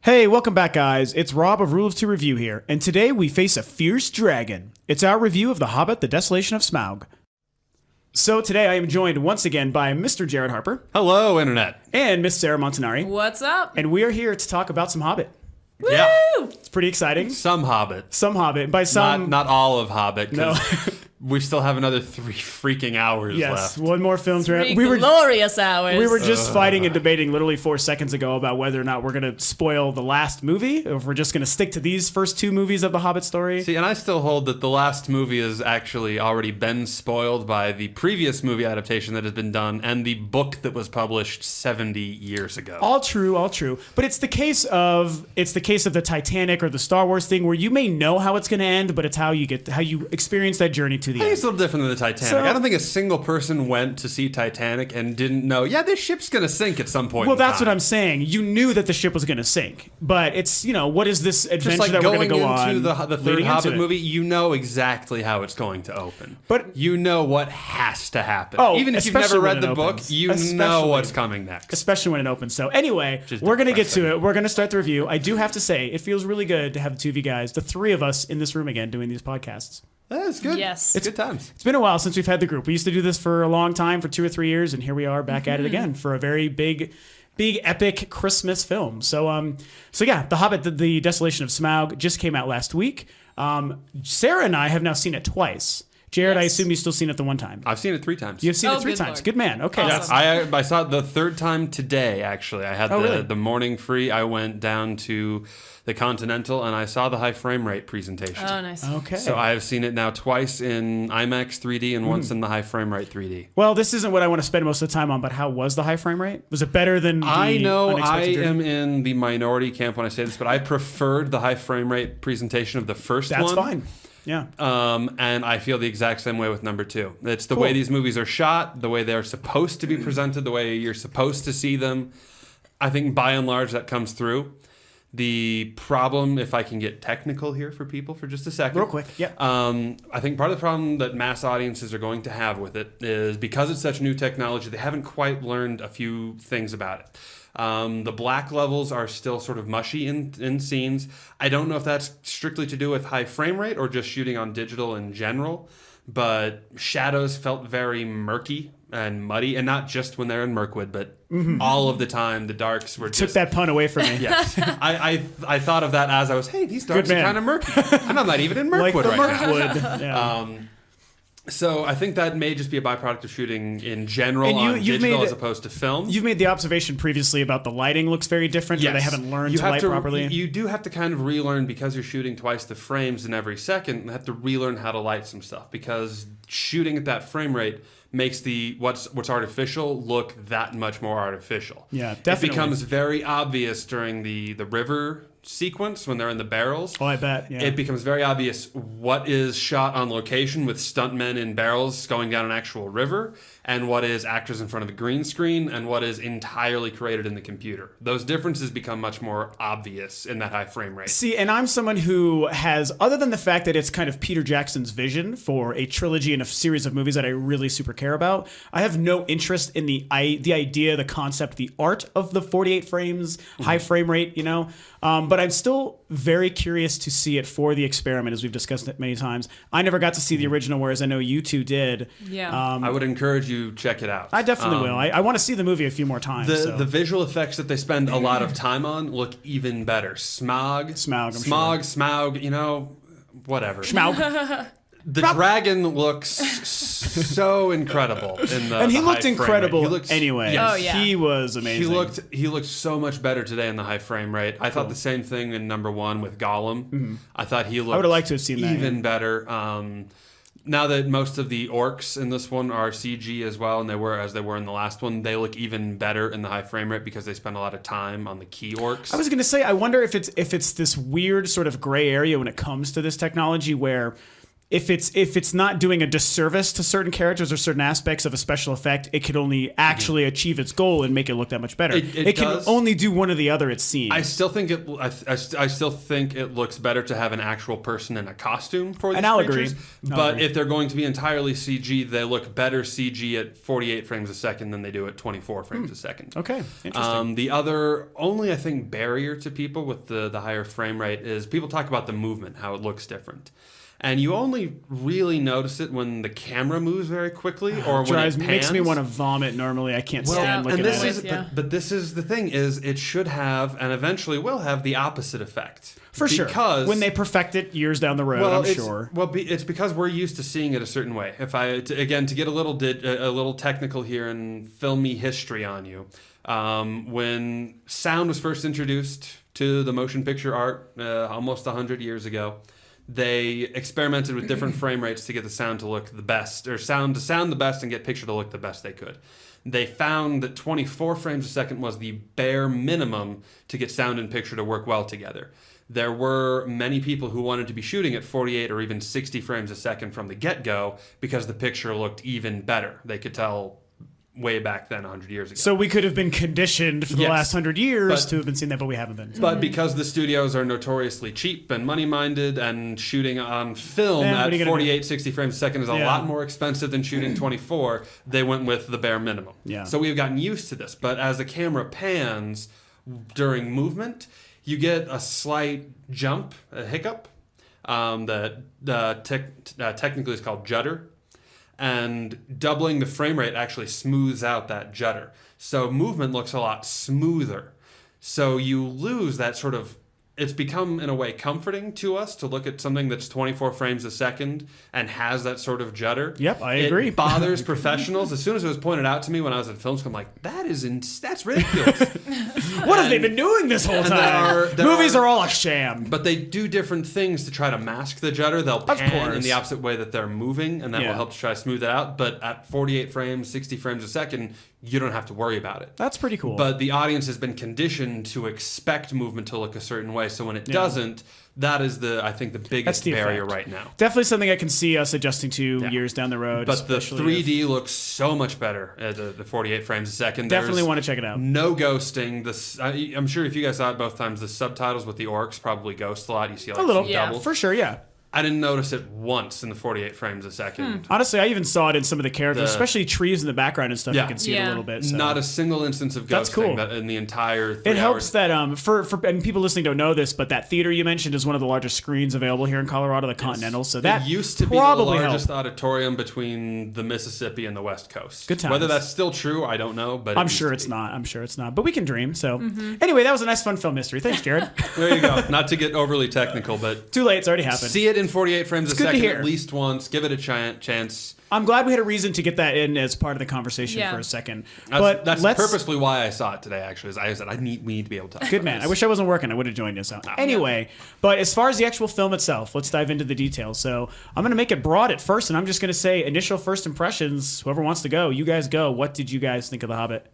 Hey, welcome back, guys. It's Rob of Rule of Two Review here, and today we face a fierce dragon. It's our review of The Hobbit, The Desolation of Smaug. So today I am joined once again by Mr. J.R.R. Harper. Hello, Internet. And Miss Sarah Montanari. What's up? And we are here to talk about some Hobbit. Yeah. Woo! It's pretty exciting. Some Hobbit. Some Hobbit. By some... Not all of Hobbit. No. We still have another 3 freaking hours Yes, left. one more film to Three glorious hours. We were just fighting and debating literally 4 seconds ago about whether or not we're going to spoil the last movie, or if we're just going to stick to these first 2 movies of the Hobbit story. See, and I still hold that the last movie has actually already been spoiled by the previous movie adaptation that has been done and the book that was published 70 years ago. All true, all true. But it's the case of the Titanic or the Star Wars thing where you may know how it's going to end, but it's how you experience that journey to the I think end. it's a little different than the Titanic. So- I don't think a single person went to see Titanic and didn't know, this ship's going to sink at some point. Well, that's what I'm saying. You knew that the ship was going to sink, but it's, what is this adventure Just like that we're going going to go into on? the third leading into Hobbit it? movie, you know exactly how it's going to open. But- you know what has to happen. Oh, even if you've especially never when read it the book, opens. you know what's coming next. Especially when it opens. So anyway, Just we're going to get to depressing. it. We're going to start the review. I do have to say, it feels really good to have the 2 of you guys, the 3 of us in this room again doing these podcasts. That's good. Yes. It's good times. It's been a while since we've had the group. We used to do this for a long time, for 2 or 3 years, and here we are back at it again for a very big epic Christmas film. So yeah, The Hobbit, the Desolation of Smaug just came out last week. Sarah and I have now seen it twice. Jared, I Yes. assume you've still seen it the one time. I've seen it 3 times. You've seen Oh, it 3 good times. Lord. Good man. Okay. Awesome. I saw it the 3rd time today, actually. I had really? the morning free. I went down to the Continental, and I saw the high frame rate presentation. Oh, nice. Okay. So I have seen it now twice in IMAX 3D and once in the high frame rate 3D. Well, this isn't what I want to spend most of the time on, but how was the high frame rate? Was it better than the I know I Unexpected Journey? am in the minority camp when I say this, but I preferred the high frame rate presentation of the first That's one. fine. Yeah. And I feel the exact same way with number 2. It's the Cool. way these movies are shot, the way they're supposed to be presented, the way you're supposed to see them. I think by and large that comes through. The problem, if I can get technical here for people for just a second. Real quick. Yeah. I think part of the problem that mass audiences are going to have with it is because it's such new technology, they haven't quite learned a few things about it. The black levels are still sort of mushy in scenes. I don't know if that's strictly to do with high frame rate or just shooting on digital in general, but shadows felt very murky and muddy, and not just when they're in Mirkwood, but all of the time the darks were Took just... that pun away from me. Yes. I thought of that as I was, hey, these darks Good are man. kind of murky. And I'm not even in Like Mirkwood the right now. Mirkwood. Yeah. So I think that may just be a byproduct of shooting in general And on you've digital made- as opposed to film. You've made the observation previously about the lighting looks very different, or they haven't learned to light properly. You do have to kind of relearn, because you're shooting twice the frames in every second, you have to relearn how to light some stuff, because shooting at that frame rate makes the what's artificial look that much more artificial. Yeah, definitely. It becomes very obvious during the river sequence when they're in the barrels. Oh, I bet. Yeah. It becomes very obvious what is shot on location with stuntmen in barrels going down an actual river, and what is actors in front of a green screen, and what is entirely created in the computer. Those differences become much more obvious in that high frame rate. See, and I'm someone who has, other than the fact that it's kind of Peter Jackson's vision for a trilogy and a series of movies that I really super care about, I have no interest in the idea, the concept, the art of the 48 frames, high frame rate, but I'm still very curious to see it for the experiment, as we've discussed it many times. I never got to see the original, whereas I know you two did. Yeah. I would encourage you check it out. I definitely will. I want to see the movie a few more times. The visual effects that they spend a lot of time on look even better. Smaug, whatever. Smaug. The dragon looks so incredible in the And he the looked high frame incredible rate. anyway. Yes. Oh, yeah. He was amazing. He looked so much better today in the high frame rate. I thought the same thing in number 1 with Gollum. I thought he looked I would have liked to have seen that. even better. Now that most of the orcs in this one are CG as well, and they were in the last one, they look even better in the high frame rate because they spend a lot of time on the key orcs. I was going to say, I wonder if it's this weird sort of gray area when it comes to this technology where if it's not doing a disservice to certain characters or certain aspects of a special effect, it can only actually achieve its goal and make it look that much better. It can only do one or the other, it seems. I still think I still think it looks better to have an actual person in a costume for these creatures. But if they're going to be entirely CG, they look better CG at 48 frames a second than they do at 24 frames a second. Okay, interesting. The other only, I think, barrier to people with the higher frame rate is people talk about the movement, how it looks different. And you only really notice it when the camera moves very quickly or when it pans. Makes me want to vomit normally. I can't stand looking at it. But this is the thing, is it should have, and eventually will have, the opposite effect. For sure. When they perfect it years down the road, I'm sure. Well, it's because we're used to seeing it a certain way. If to get a little technical here and filmy history on you, when sound was first introduced to the motion picture art almost 100 years ago, they experimented with different frame rates to get the sound to look the best, or sound the best and get picture to look the best they could. They found that 24 frames a second was the bare minimum to get sound and picture to work well together. There were many people who wanted to be shooting at 48 or even 60 frames a second from the get-go because the picture looked even better. They could tell way back then 100 years ago. So we could have been conditioned for the last 100 years to have been seeing that, but we haven't been. But because the studios are notoriously cheap and money-minded, and shooting on film at 48, 60 frames a second is a lot more expensive than shooting 24, they went with the bare minimum. Yeah. So we've gotten used to this. But as the camera pans during movement, you get a slight jump, a hiccup, that technically is called judder. And doubling the frame rate actually smooths out that judder. So movement looks a lot smoother. So you lose that sort of... It's become, in a way, comforting to us to look at something that's 24 frames a second and has that sort of judder. Yep, I agree. It bothers professionals. As soon as it was pointed out to me when I was at film school, I'm like, that's ridiculous. What have they been doing this whole time? Movies are all a sham. But they do different things to try to mask the judder. They'll pan in the opposite way that they're moving, and that will help to try to smooth it out. But at 48 frames, 60 frames a second, you don't have to worry about it. That's pretty cool. But the audience has been conditioned to expect movement to look a certain way. So when it doesn't, that is I think the biggest barrier right now. Definitely something I can see us adjusting to years down the road. But the 3D looks so much better at the 48 frames a second. Definitely want to check it out. No ghosting. I'm sure if you guys saw it both times, the subtitles with the orcs probably ghost a lot. You see like a little, double. For sure, yeah. I didn't notice it once in the 48 frames a second. Honestly, I even saw it in some of the characters, especially trees in the background and stuff. You can see it a little bit. So. Not a single instance of ghosting in the entire 3 It helps that and people listening don't know this, but that theater you mentioned is one of the largest screens available here in Colorado, the Continental. So that used to be the largest auditorium between the Mississippi and the West Coast. Good times. Whether that's still true, I don't know. But I'm sure it's not. But we can dream. So anyway, that was a nice, fun film history. Thanks, Jared. There you go. Not to get overly technical, but too late. It's already happened. See it in 48 frames a second at least once. Give it a chance. I'm glad we had a reason to get that in as part of the conversation for a second. That's purposely why I saw it today, actually. Is I said we need to be able to talk Good man. I wish I wasn't working. I would have joined you. So anyway, but as far as the actual film itself, let's dive into the details. So I'm going to make it broad at first, and I'm just going to say initial first impressions. Whoever wants to go, you guys go. What did you guys think of The Hobbit?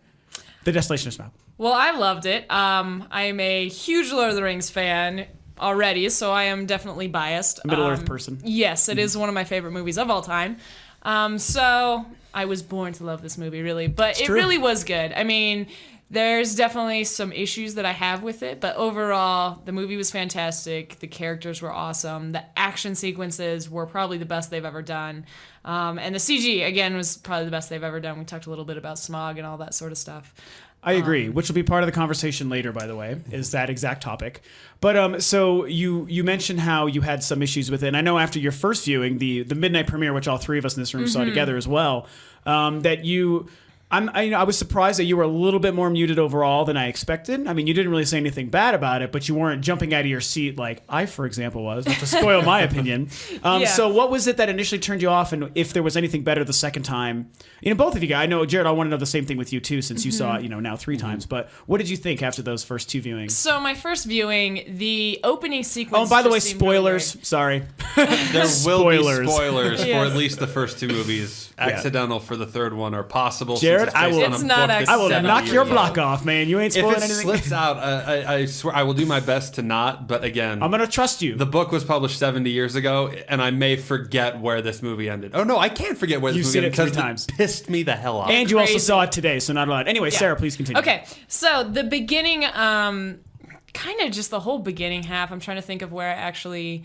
The Desolation of Smaug. Well, I loved it. I'm a huge Lord of the Rings fan already, so I am definitely biased. Middle-earth person. Yes, it is one of my favorite movies of all time. So I was born to love this movie, really. But it really was good. I mean, there's definitely some issues that I have with it, but overall, the movie was fantastic. The characters were awesome. The action sequences were probably the best they've ever done. And the CG, again, was probably the best they've ever done. We talked a little bit about Smaug and all that sort of stuff. I agree, which will be part of the conversation later, by the way, is that exact topic. But so you mentioned how you had some issues with it. And I know after your first viewing, the midnight premiere, which all three of us in this room saw together as well, that you... I was surprised that you were a little bit more muted overall than I expected. I mean, you didn't really say anything bad about it, but you weren't jumping out of your seat like I, for example, was, not to spoil my opinion. So what was it that initially turned you off, and if there was anything better the second time? Both of you guys, I know, Jared, I want to know the same thing with you too, since you saw it, now 3 times. But what did you think after those first 2 viewings? So my first viewing, the opening sequence... Oh, by the way, spoilers. Really sorry. There will be spoilers for at least the first 2 movies. Accidental for the third one or possible. Jared Jared, I will. It's not I will accidental. knock your block off, man. You ain't If spoiling it anything. slips out, I swear I will do my best to not. But again, I'm gonna trust you. the book was published 70 years ago, and I may forget where this movie ended. Oh no, I can't forget where this You've movie seen ended it 3 because times. it pissed me the hell off. And you also Crazy. saw it today, so not allowed. Anyway, Sarah, please continue. Okay, so the beginning, kind of just the whole beginning half. I'm trying to think of where I actually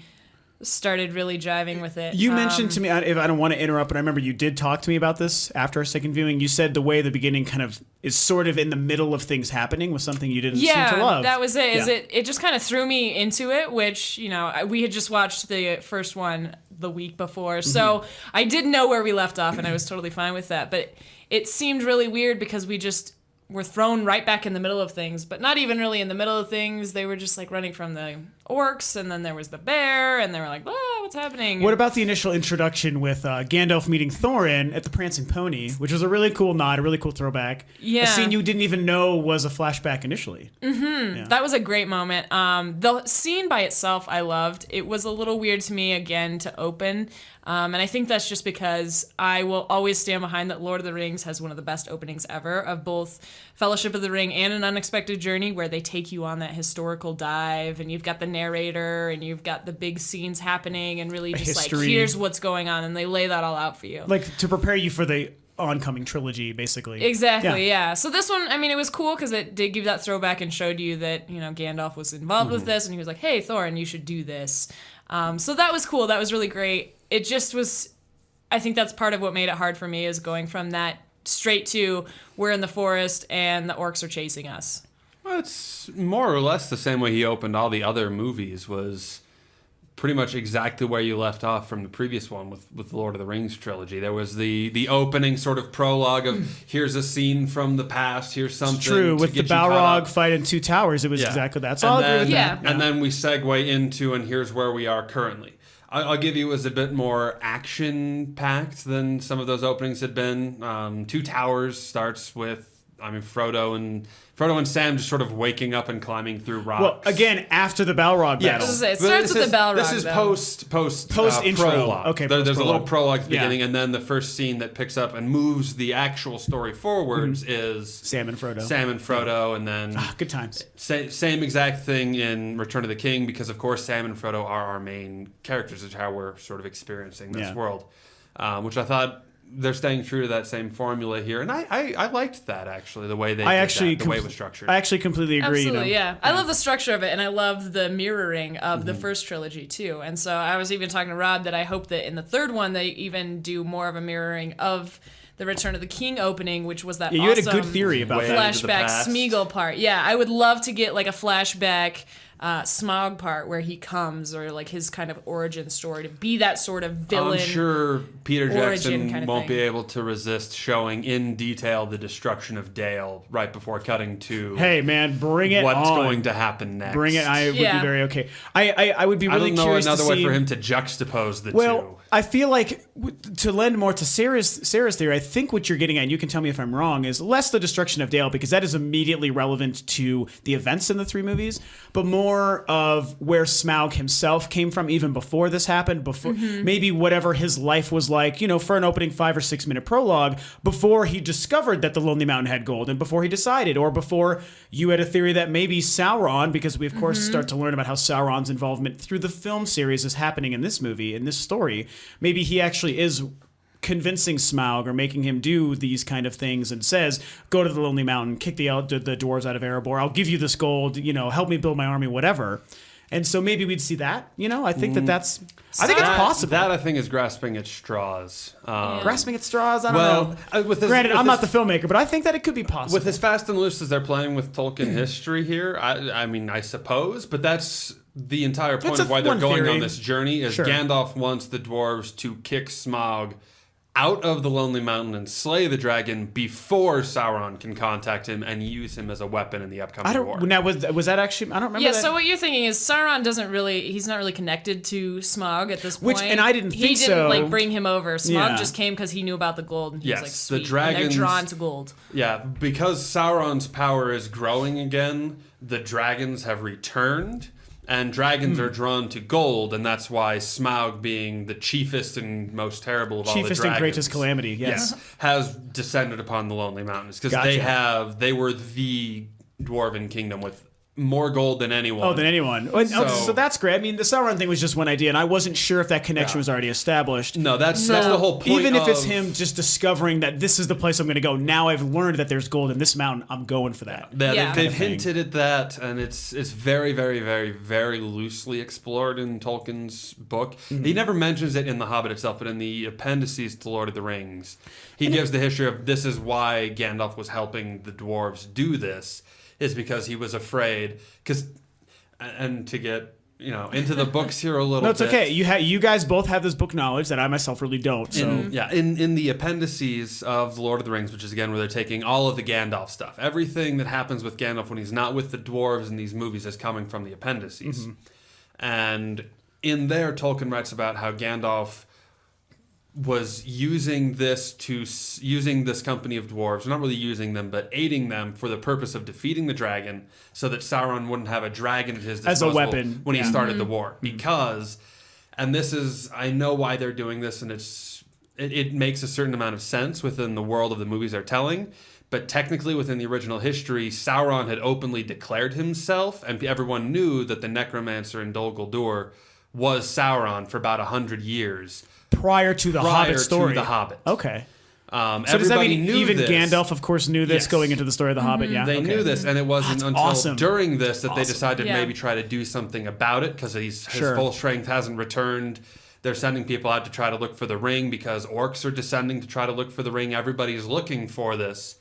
started really jiving with it. You mentioned to me, if I don't want to interrupt, but I remember you did talk to me about this after our second viewing. You said the way the beginning kind of is sort of in the middle of things happening was something you didn't seem to love. That was it. Is Yeah. it just kind of threw me into it, which, we had just watched the first one the week before. So I did know where we left off, and I was totally fine with that. But it seemed really weird because we just were thrown right back in the middle of things, but not even really in the middle of things. They were just like running from the orcs, and then there was the bear, and they were like, what's happening? What about the initial introduction with Gandalf meeting Thorin at the Prancing Pony, which was a really cool nod, a really cool throwback. Yeah. A scene you didn't even know was a flashback initially. That was a great moment. The scene by itself I loved. It was a little weird to me, again, to open. And I think that's just because I will always stand behind that Lord of the Rings has one of the best openings ever of both Fellowship of the Ring and An Unexpected Journey, where they take you on that historical dive, and you've got the narrator, and you've got the big scenes happening, and really just like, history. here's what's going on, and they lay that all out for you. Like to prepare you for the oncoming trilogy, basically. Exactly, yeah. So this one, I mean, it was cool because it did give that throwback and showed you that, Gandalf was involved with this, and he was like, hey, Thorin, you should do this. So that was cool. That was really great. It just was, I think that's part of what made it hard for me, is going from that straight to we're in the forest and the orcs are chasing us. Well, it's more or less the same way he opened all the other movies, was pretty much exactly where you left off from the previous one with the Lord of the Rings trilogy. There was the opening sort of prologue of here's a scene from the past, here's something. It's true. to With the get you caught Balrog up. fight in Two Towers, it was exactly that. So I'll agree with that. And then we segue into, and here's where we are currently. I'll give you, it was a bit more action-packed than some of those openings had been. Two Towers starts with, Frodo and Sam just sort of waking up and climbing through rocks. Well, again, after the Balrog battle. It starts with the Balrog. This is though. post intro. prologue. Okay, There's a little post-prologue. prologue at the Yeah. beginning, and then the first scene that picks up and moves the actual story forwards is Sam and Frodo. and then Good times. same exact thing in Return of the King, because of course Sam and Frodo are our main characters. It's how we're sort of experiencing this world, which I thought they're staying true to that same formula here, and I liked that, actually, the way they the way it was structured. I actually completely agree. Absolutely, yeah. I love the structure of it, and I love the mirroring of the first trilogy too. And so I was even talking to Rob that I hope that in the third one they even do more of a mirroring of the Return of the King opening, which was that Yeah, you had a awesome good theory about Way that. into the flashback past. Smeagol part. Yeah, I would love to get like a flashback Smaug part where he comes, or like his kind of origin story, to be that sort of villain. I'm sure Peter Jackson kind of won't thing. be able to resist showing in detail the destruction of Dale right before cutting to Hey, man, bring it what's on. going to happen next. Bring it. I would be Yeah. very okay. I would be I really don't know curious another to way see. for him to juxtapose the two. Well, I feel like to lend more to Sarah's theory, I think what you're getting at, and you can tell me if I'm wrong, is less the destruction of Dale, because that is immediately relevant to the events in the 3 movies, but more of where Smaug himself came from even before this happened, before maybe whatever his life was like, for an opening 5 or 6 minute prologue, before he discovered that the Lonely Mountain had gold, and before he decided, or before you had a theory that maybe Sauron, because we of course start to learn about how Sauron's involvement through the film series is happening in this movie, in this story, maybe he actually is convincing Smaug or making him do these kind of things, and says, go to the Lonely Mountain, kick the dwarves out of Erebor, I'll give you this gold, help me build my army, whatever. And so maybe we'd see that, I think that's I think it's possible. That I think is grasping at straws. Grasping at straws, I don't know. With this, Granted, with I'm this, not the filmmaker, but I think that it could be possible. with as fast and loose as they're playing with Tolkien history here, I suppose, but that's the entire point It's of why they're one going theory. on this journey. Is Sure. Gandalf wants the dwarves to kick Smaug out of the Lonely Mountain and slay the dragon before Sauron can contact him and use him as a weapon in the upcoming war. Now was that actually? I don't remember. Yeah, that. so what you're thinking is Sauron he's not really connected to Smaug at this point. And I didn't think He so. didn't like bring him over. Smaug Yeah. just came because he knew about the gold, and he Yes, was like, the sweet. dragons- And they're drawn to gold. Yeah, because Sauron's power is growing again, the dragons have returned, And dragons are drawn to gold, and that's why Smaug, being the chiefest and most terrible of all the dragons, Chiefest and greatest calamity, yes. has descended upon the Lonely Mountains because they were the dwarven kingdom with more gold than anyone. Oh, than anyone. So that's great. I mean, the Sauron thing was just one idea, and I wasn't sure if that connection was already established. No, that's the whole point. Even if it's him just discovering that this is the place I'm going to go. Now I've learned that there's gold in this mountain. I'm going for that. They've hinted at that, and it's very, very, very, very loosely explored in Tolkien's book. Mm-hmm. He never mentions it in The Hobbit itself, but in the appendices to Lord of the Rings, he gives the history of this is why Gandalf was helping the dwarves do this. Is because he was afraid. And to get into the books here a little bit. No, it's okay. You guys both have this book knowledge that I myself really don't. So in the appendices of The Lord of the Rings, which is again where they're taking all of the Gandalf stuff, everything that happens with Gandalf when he's not with the dwarves in these movies is coming from the appendices. Mm-hmm. And in there, Tolkien writes about how Gandalf was using this company of dwarves, not really using them, but aiding them for the purpose of defeating the dragon, so that Sauron wouldn't have a dragon at his disposal as a weapon when he started the war. Because, and this is, I know why they're doing this, and it makes a certain amount of sense within the world of the movies they're telling. But technically, within the original history, Sauron had openly declared himself, and everyone knew that the necromancer in Dol Guldur was Sauron for about 100 years. Prior to the Hobbit story. To the Hobbit. Okay. So does that mean even this. Gandalf, of course, knew this going into the story of the Hobbit? Yeah, they knew this, and it wasn't until during this that they decided to Yeah. maybe try to do something about it because his full strength hasn't returned. They're sending people out to try to look for the ring because orcs are descending to try to look for the ring. Everybody's looking for this.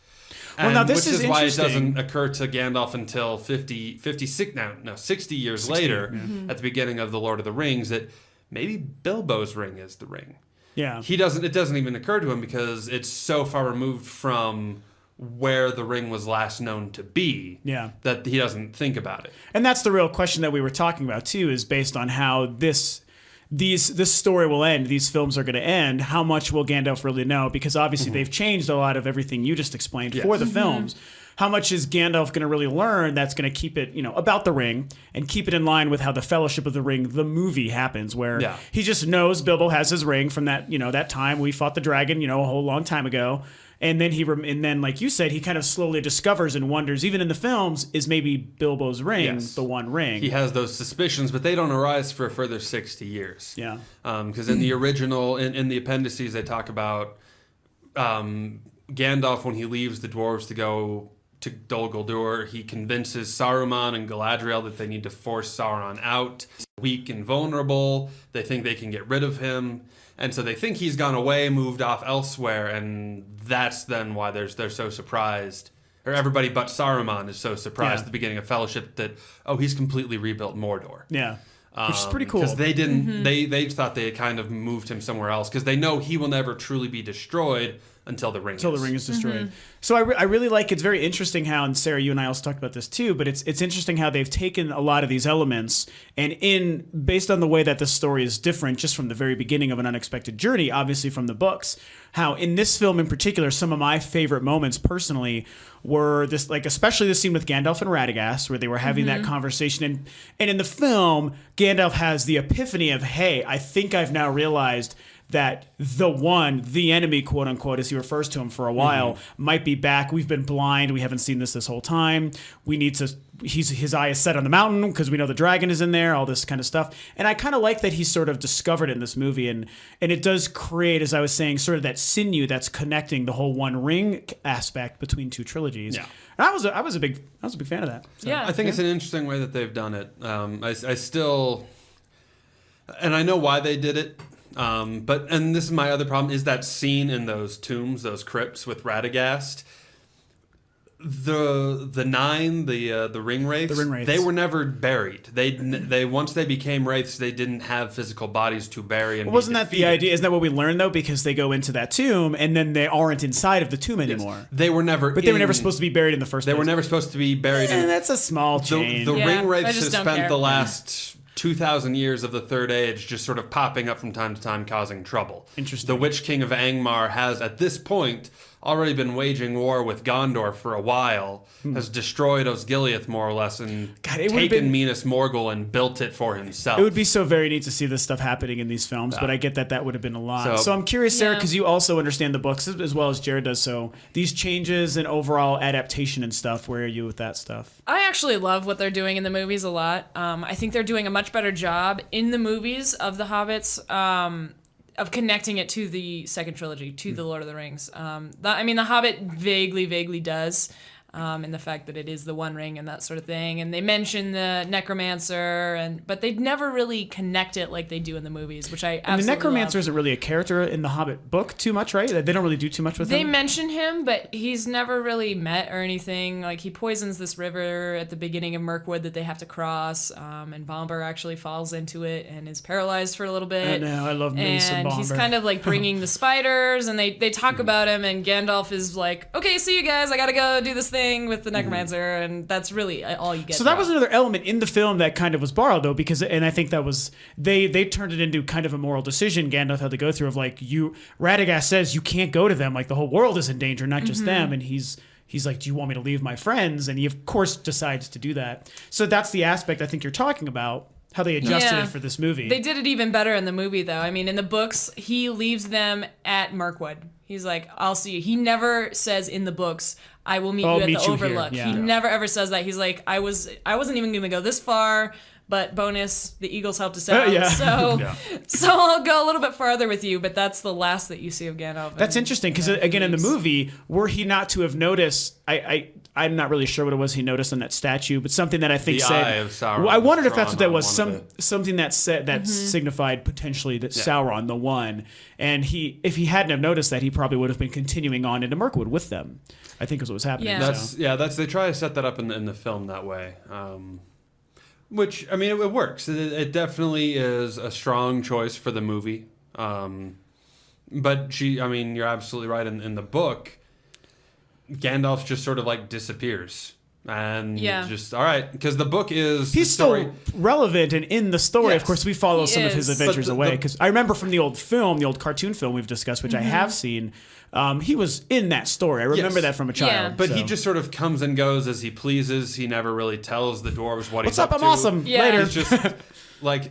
Well, now this which is why it interesting. doesn't occur to Gandalf until 60 years later, at the beginning of The Lord of the Rings, that maybe Bilbo's ring is the ring. Yeah. It doesn't even occur to him because it's so far removed from where the ring was last known to be that he doesn't think about it. And that's the real question that we were talking about too, is based on how this story will end, these films are going to end, how much will Gandalf really know? Because obviously they've changed a lot of everything you just explained for the films. How much is Gandalf going to really learn that's going to keep it, about the ring and keep it in line with how the Fellowship of the Ring, the movie, happens, where he just knows Bilbo has his ring from that, that time we fought the dragon, a whole long time ago. And then, like you said, he kind of slowly discovers and wonders, even in the films, is maybe Bilbo's ring the one ring? He has those suspicions, but they don't arise for a further 60 years. Yeah. Because in the original, in the appendices, they talk about Gandalf, when he leaves the dwarves to go to Dol Guldur, he convinces Saruman and Galadriel that they need to force Sauron out. He's weak and vulnerable. They think they can get rid of him. And so they think he's gone away, moved off elsewhere, and that's then why they're so surprised. Or everybody but Saruman is so surprised at the beginning of Fellowship that, he's completely rebuilt Mordor. Yeah. Which is pretty cool. Because they didn't, they thought they had kind of moved him somewhere else, because they know he will never truly be destroyed until the ring is destroyed. So I really like, it's very interesting how, and Sarah, you and I also talked about this too, but it's interesting how they've taken a lot of these elements and based on the way that the story is different just from the very beginning of An Unexpected Journey, obviously from the books, how in this film in particular, some of my favorite moments personally were this, like especially the scene with Gandalf and Radagast where they were having that conversation. And in the film, Gandalf has the epiphany of, hey, I think I've now realized that the enemy, quote unquote, as he refers to him for a while, might be back. We've been blind. We haven't seen this whole time. We need to, his eye is set on the mountain because we know the dragon is in there, all this kind of stuff. And I kind of like that he sort of discovered it in this movie. And it does create, as I was saying, sort of that sinew that's connecting the whole One Ring aspect between two trilogies. Yeah. And I was a big fan of that. So. Yeah. I think it's an interesting way that they've done it. I still, and I know why they did it. And this is my other problem, is that scene in those tombs, those crypts with Radagast. The nine, the ring wraiths, they were never buried. They once they became wraiths, they didn't have physical bodies to bury. And wasn't that the idea? Isn't that what we learned though? Because they go into that tomb and then they aren't inside of the tomb anymore. Yes. They were never supposed to be buried in the first place. They were never supposed to be buried. That's a small change. The ring wraiths have spent the last 2,000 years of the Third Age just sort of popping up from time to time, causing trouble. Interesting. The Witch King of Angmar has, at this point, already been waging war with Gondor for a while, has destroyed Osgiliath more or less, and taken Minas Morgul and built it for himself. It would be so very neat to see this stuff happening in these films, but I get that would have been a lot. So I'm curious, Sarah, because you also understand the books as well as Jared does. So these changes and overall adaptation and stuff, where are you with that stuff? I actually love what they're doing in the movies a lot. I think they're doing a much better job in the movies of the Hobbits. Of connecting it to the second trilogy, to the Lord of the Rings. The Hobbit vaguely does, in the fact that it is the One Ring and that sort of thing. And they mention the necromancer, but they never really connect it like they do in the movies, which I absolutely And the necromancer love. isn't really a character in the Hobbit book too much, right? They don't really do too much with him. They mention him, but he's never really met or anything. Like, he poisons this river at the beginning of Mirkwood that they have to cross, and Bomber actually falls into it and is paralyzed for a little bit. I know, I love Mace and Bomber. He's kind of like bringing the spiders, and they talk about him, and Gandalf is like, okay, see you guys, I gotta go do this thing with the necromancer, and that's really all you get. So that was another element in the film that kind of was borrowed, though, and I think that was they turned it into kind of a moral decision Gandalf had to go through of like, Radagast says you can't go to them, like the whole world is in danger, not just them, and he's like, do you want me to leave my friends? And he of course decides to do that. So that's the aspect I think you're talking about. How they adjusted it for this movie. They did it even better in the movie, though. I mean, in the books, he leaves them at Mirkwood. He's like, I'll see you. He never says in the books, I will meet you at the Overlook. He never ever says that. He's like, I wasn't even going to go this far, but bonus, the Eagles helped us out. So I'll go a little bit farther with you, but that's the last that you see of Gandalf. That's interesting, because again, in the movie, were he not to have noticed, I'm not really sure what it was he noticed on that statue, but something that I think the said. Eye of Sauron, I wondered if that's what that was. Something that said that signified potentially that Sauron, the one, and if he hadn't have noticed that, he probably would have been continuing on into Mirkwood with them. I think is what was happening. Yeah. They try to set that up in the film that way. Which, I mean, it works. It definitely is a strong choice for the movie. But you're absolutely right. In the book, Gandalf just sort of like disappears. And just, all right, because the book is... He's still relevant and in the story. Yes. Of course, we follow some of his adventures away. Because I remember from the old cartoon film we've discussed, which I have seen, he was in that story. I remember that from a child. Yeah. But he just sort of comes and goes as he pleases. He never really tells the dwarves what he's up to. What's up? I'm awesome. Yeah. Later. He's just...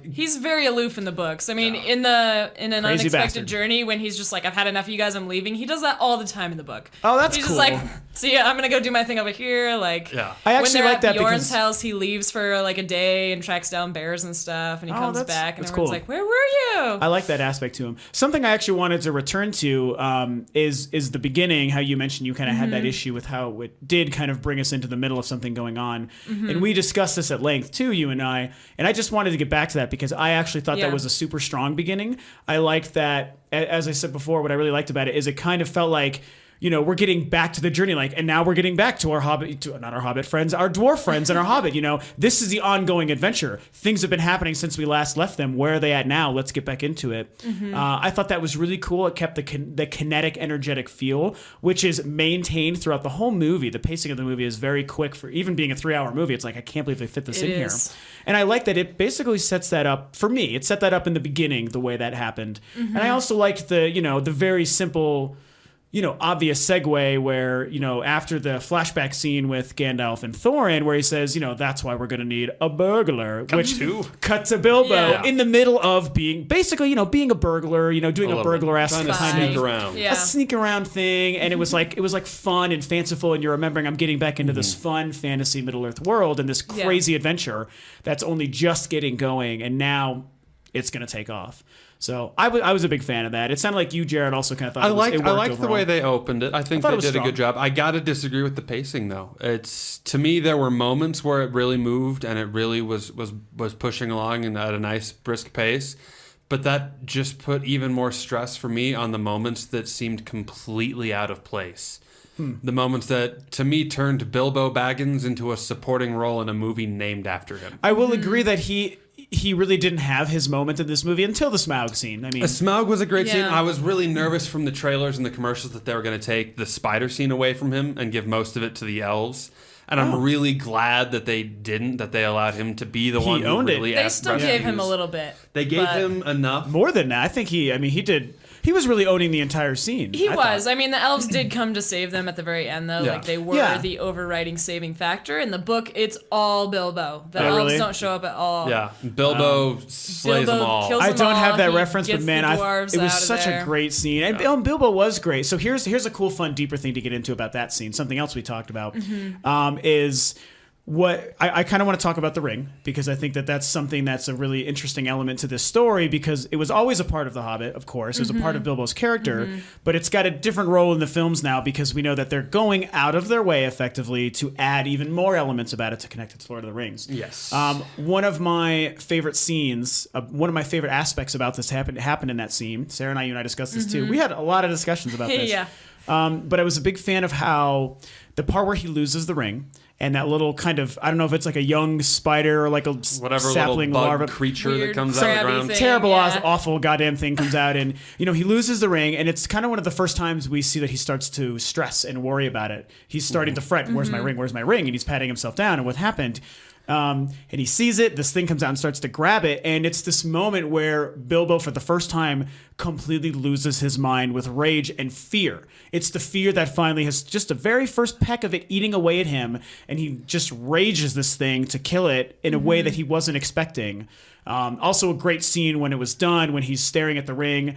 he's very aloof in the books. I mean, in an Crazy unexpected bastard. journey, when he's just like, I've had enough of you guys, I'm leaving. He does that all the time in the book. Oh, that's he's cool. He's just like, see ya, I'm gonna go do my thing over here. Like, I when actually they're like at that Bjorn's because house, he leaves for like a day and tracks down bears and stuff, and he comes back, and that's everyone's cool. like, where were you? I like that aspect to him. Something I actually wanted to return to is the beginning, how you mentioned you kind of had that issue with how it did kind of bring us into the middle of something going on. And we discussed this at length too, you and I just wanted to get back to that because I actually thought that was a super strong beginning. I liked that, as I said before, what I really liked about it is it kind of felt like, we're getting back to the journey, and now we're getting back to our not our Hobbit friends, our dwarf friends and our Hobbit. This is the ongoing adventure. Things have been happening since we last left them. Where are they at now? Let's get back into it. I thought that was really cool. It kept the kinetic, energetic feel, which is maintained throughout the whole movie. The pacing of the movie is very quick for even being a 3-hour movie. It's like, I can't believe they fit this in here. And I like that it basically sets that up, for me, it set that up in the beginning, the way that happened. And I also liked the very simple... obvious segue where, after the flashback scene with Gandalf and Thorin, where he says, that's why we're going to need a burglar. Cut to Bilbo in the middle of being, basically, being a burglar, doing a burglar-esque kind of a sneak around thing. And it was like fun and fanciful. And you're remembering, I'm getting back into this fun fantasy Middle-earth world and this crazy adventure that's only just getting going. And now it's going to take off. So I was a big fan of that. It sounded like you, Jared, also kind of thought it I liked overall. the way they opened it. I think they did a good job. I got to disagree with the pacing, though. To me, there were moments where it really moved and it really was pushing along and at a nice, brisk pace. But that just put even more stress for me on the moments that seemed completely out of place. The moments that, to me, turned Bilbo Baggins into a supporting role in a movie named after him. I will agree that he really didn't have his moment in this movie until the Smaug scene. I mean, Smaug was a great scene. I was really nervous from the trailers and the commercials that they were going to take the spider scene away from him and give most of it to the elves. And I'm really glad that they didn't, that they allowed him to be the one who really They still gave him a little bit. They gave him enough. More than that. I think he did. He was really owning the entire scene. He I was. thought. I mean, the elves did come to save them at the very end, though. Yeah. Like, they were Yeah. the overriding saving factor. In the book, it's all Bilbo. The Oh, elves really? don't show up at all. Yeah, Bilbo slays Bilbo them all. kills I them don't have all. that He reference, but gets man, the dwarves it was out of such there. a great scene. And Bilbo was great. So here's a cool, fun, deeper thing to get into about that scene. Something else we talked about is what I kind of want to talk about the ring, because I think that that's something that's a really interesting element to this story, because it was always a part of The Hobbit, of course. It was a part of Bilbo's character, but it's got a different role in the films now, because we know that they're going out of their way effectively to add even more elements about it to connect it to Lord of the Rings. Yes. One of my favorite scenes, one of my favorite aspects about this happened in that scene. Sarah and I, you and I discussed this too. We had a lot of discussions about this. Yeah. But I was a big fan of how the part where he loses the ring and that little kind of, I don't know if it's like a young spider or like a Whatever sapling little bug larva. creature that Weird comes out of the crabby ground. thing. Terrible, Yeah. awful, goddamn thing comes out, and he loses the ring, and it's kind of one of the first times we see that he starts to stress and worry about it. He's starting to fret. Where's my ring? Where's my ring? And he's patting himself down. And what happened? And he sees it. This thing comes out and starts to grab it, and it's this moment where Bilbo, for the first time, completely loses his mind with rage and fear. It's the fear that finally has just the very first peck of it eating away at him, and he just rages this thing to kill it in a way that he wasn't expecting. Also a great scene when it was done, when he's staring at the ring,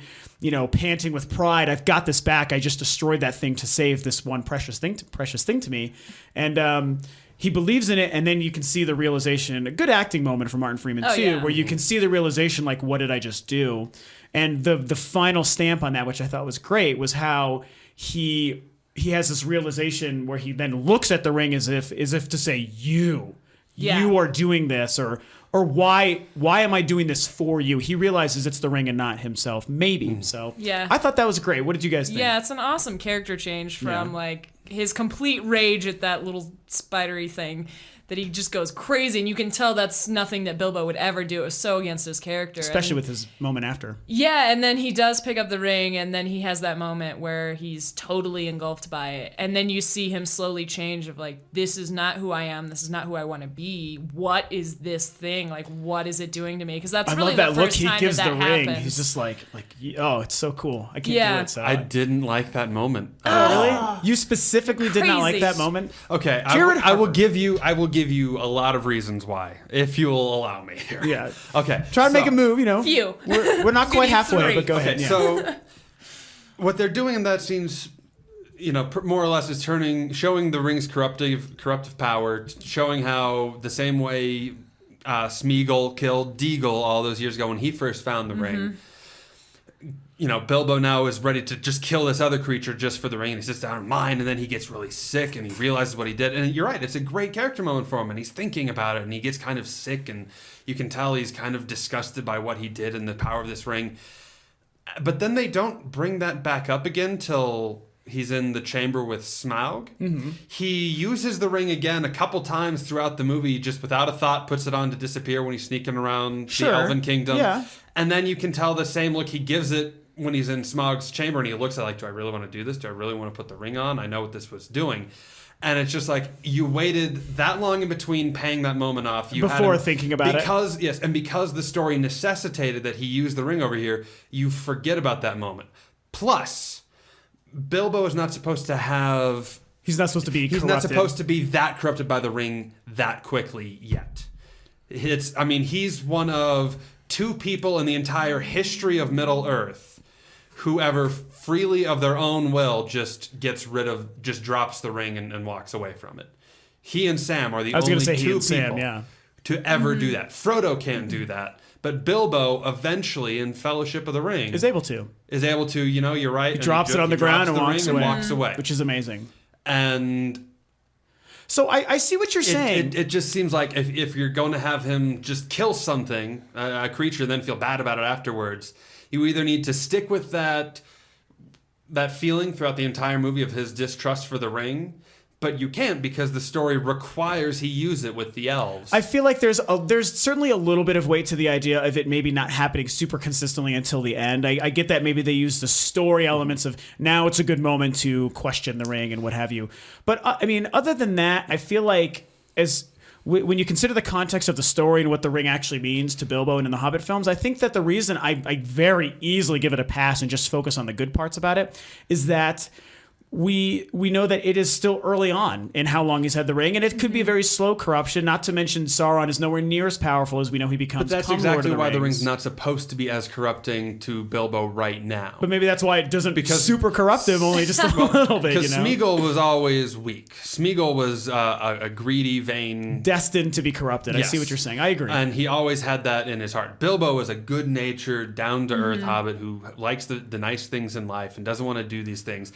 panting with pride. I've got this back. I just destroyed that thing to save this one precious thing to me. And he believes in it, and then you can see the realization. A good acting moment from Martin Freeman too, yeah. where you can see the realization, like, what did I just do? And the final stamp on that, which I thought was great, was how he has this realization where he then looks at the ring as if to say, you are doing this, or why am I doing this for you? He realizes it's the ring and not himself, maybe. So Yeah. I thought that was great. What did you guys think? Yeah, it's an awesome character change from like his complete rage at that little spidery thing, that he just goes crazy, and you can tell that's nothing that Bilbo would ever do. It was so against his character. Especially with his moment after. Yeah, and then he does pick up the ring, and then he has that moment where he's totally engulfed by it. And then you see him slowly change of like, this is not who I am. This is not who I want to be. What is this thing? Like, what is it doing to me? Because that's I really love that the look first he time gives that the that ring. happens. He's just like, oh, it's so cool. I can't do Yeah. it. So I didn't like that moment. really? You specifically did not like Crazy. that moment? Okay, Jared I will Harper. give you a lot of reasons why, if you will allow me here. Yeah. Okay. Try to make a move, Few. We're not quite need halfway, three. but go ahead. Okay, Yeah. so what they're doing in that scene's, more or less is showing the ring's corruptive power, showing how the same way Smeagol killed Deagle all those years ago when he first found the ring. Bilbo now is ready to just kill this other creature just for the ring, and he sits down in mine, and then he gets really sick, and he realizes what he did. And you're right, it's a great character moment for him, and he's thinking about it, and he gets kind of sick, and you can tell he's kind of disgusted by what he did and the power of this ring. But then they don't bring that back up again till he's in the chamber with Smaug. Mm-hmm. He uses the ring again a couple times throughout the movie, just without a thought, puts it on to disappear when he's sneaking around the Elven Kingdom. Yeah. And then you can tell the same look he gives it when he's in Smaug's chamber, and he looks at it like, do I really want to do this? Do I really want to put the ring on? I know what this was doing. And it's just like, you waited that long in between paying that moment off. Before thinking about it. Yes, and because the story necessitated that he use the ring over here, you forget about that moment. Plus, Bilbo is not supposed to have... He's not supposed to be He's corrupted. not supposed to be that corrupted by the ring that quickly yet. He's one of two people in the entire history of Middle-earth who ever freely of their own will just drops the ring and walks away from it. He and Sam are the only two people to ever do that. Frodo can't do that, but Bilbo eventually in Fellowship of the Ring is able to, you're right. He drops it on the ground and walks away. Which is amazing. And so I see what you're saying. It just seems like if you're going to have him just kill something, a creature, then feel bad about it afterwards, you either need to stick with that feeling throughout the entire movie of his distrust for the ring, but you can't because the story requires he use it with the elves. I feel like there's certainly a little bit of weight to the idea of it maybe not happening super consistently until the end. I get that maybe they use the story elements of now it's a good moment to question the ring and what have you. But I mean, other than that, I feel like when you consider the context of the story and what the ring actually means to Bilbo and in the Hobbit films, I think that the reason I very easily give it a pass and just focus on the good parts about it is that we know that it is still early on in how long he's had the ring, and it could be a very slow corruption. Not to mention Sauron is nowhere near as powerful as we know he becomes. But that's come Lord of exactly why the Rings. ring's not supposed to be as corrupting to Bilbo right now. But maybe that's why it doesn't super corrupt him, only just a little bit. Because you know? Smeagol was always weak. Smeagol was a greedy, vain, destined to be corrupted. Yes. I see what you're saying. I agree. And he always had that in his heart. Bilbo is a good-natured, down-to-earth hobbit who likes the nice things in life and doesn't want to do these things.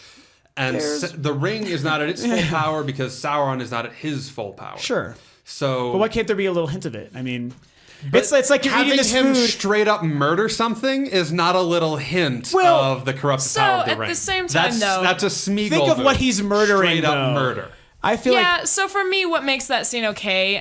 And the ring is not at its full power because Sauron is not at his full power. Sure. So, but why can't there be a little hint of it? I mean, it's like you're having eating this him food. straight up murder something is not a little hint of the corrupted power of the ring. So at the same time, that's a Smeagol Think of move. what he's murdering. Straight up though. murder. I feel yeah, like so for me, what makes that scene okay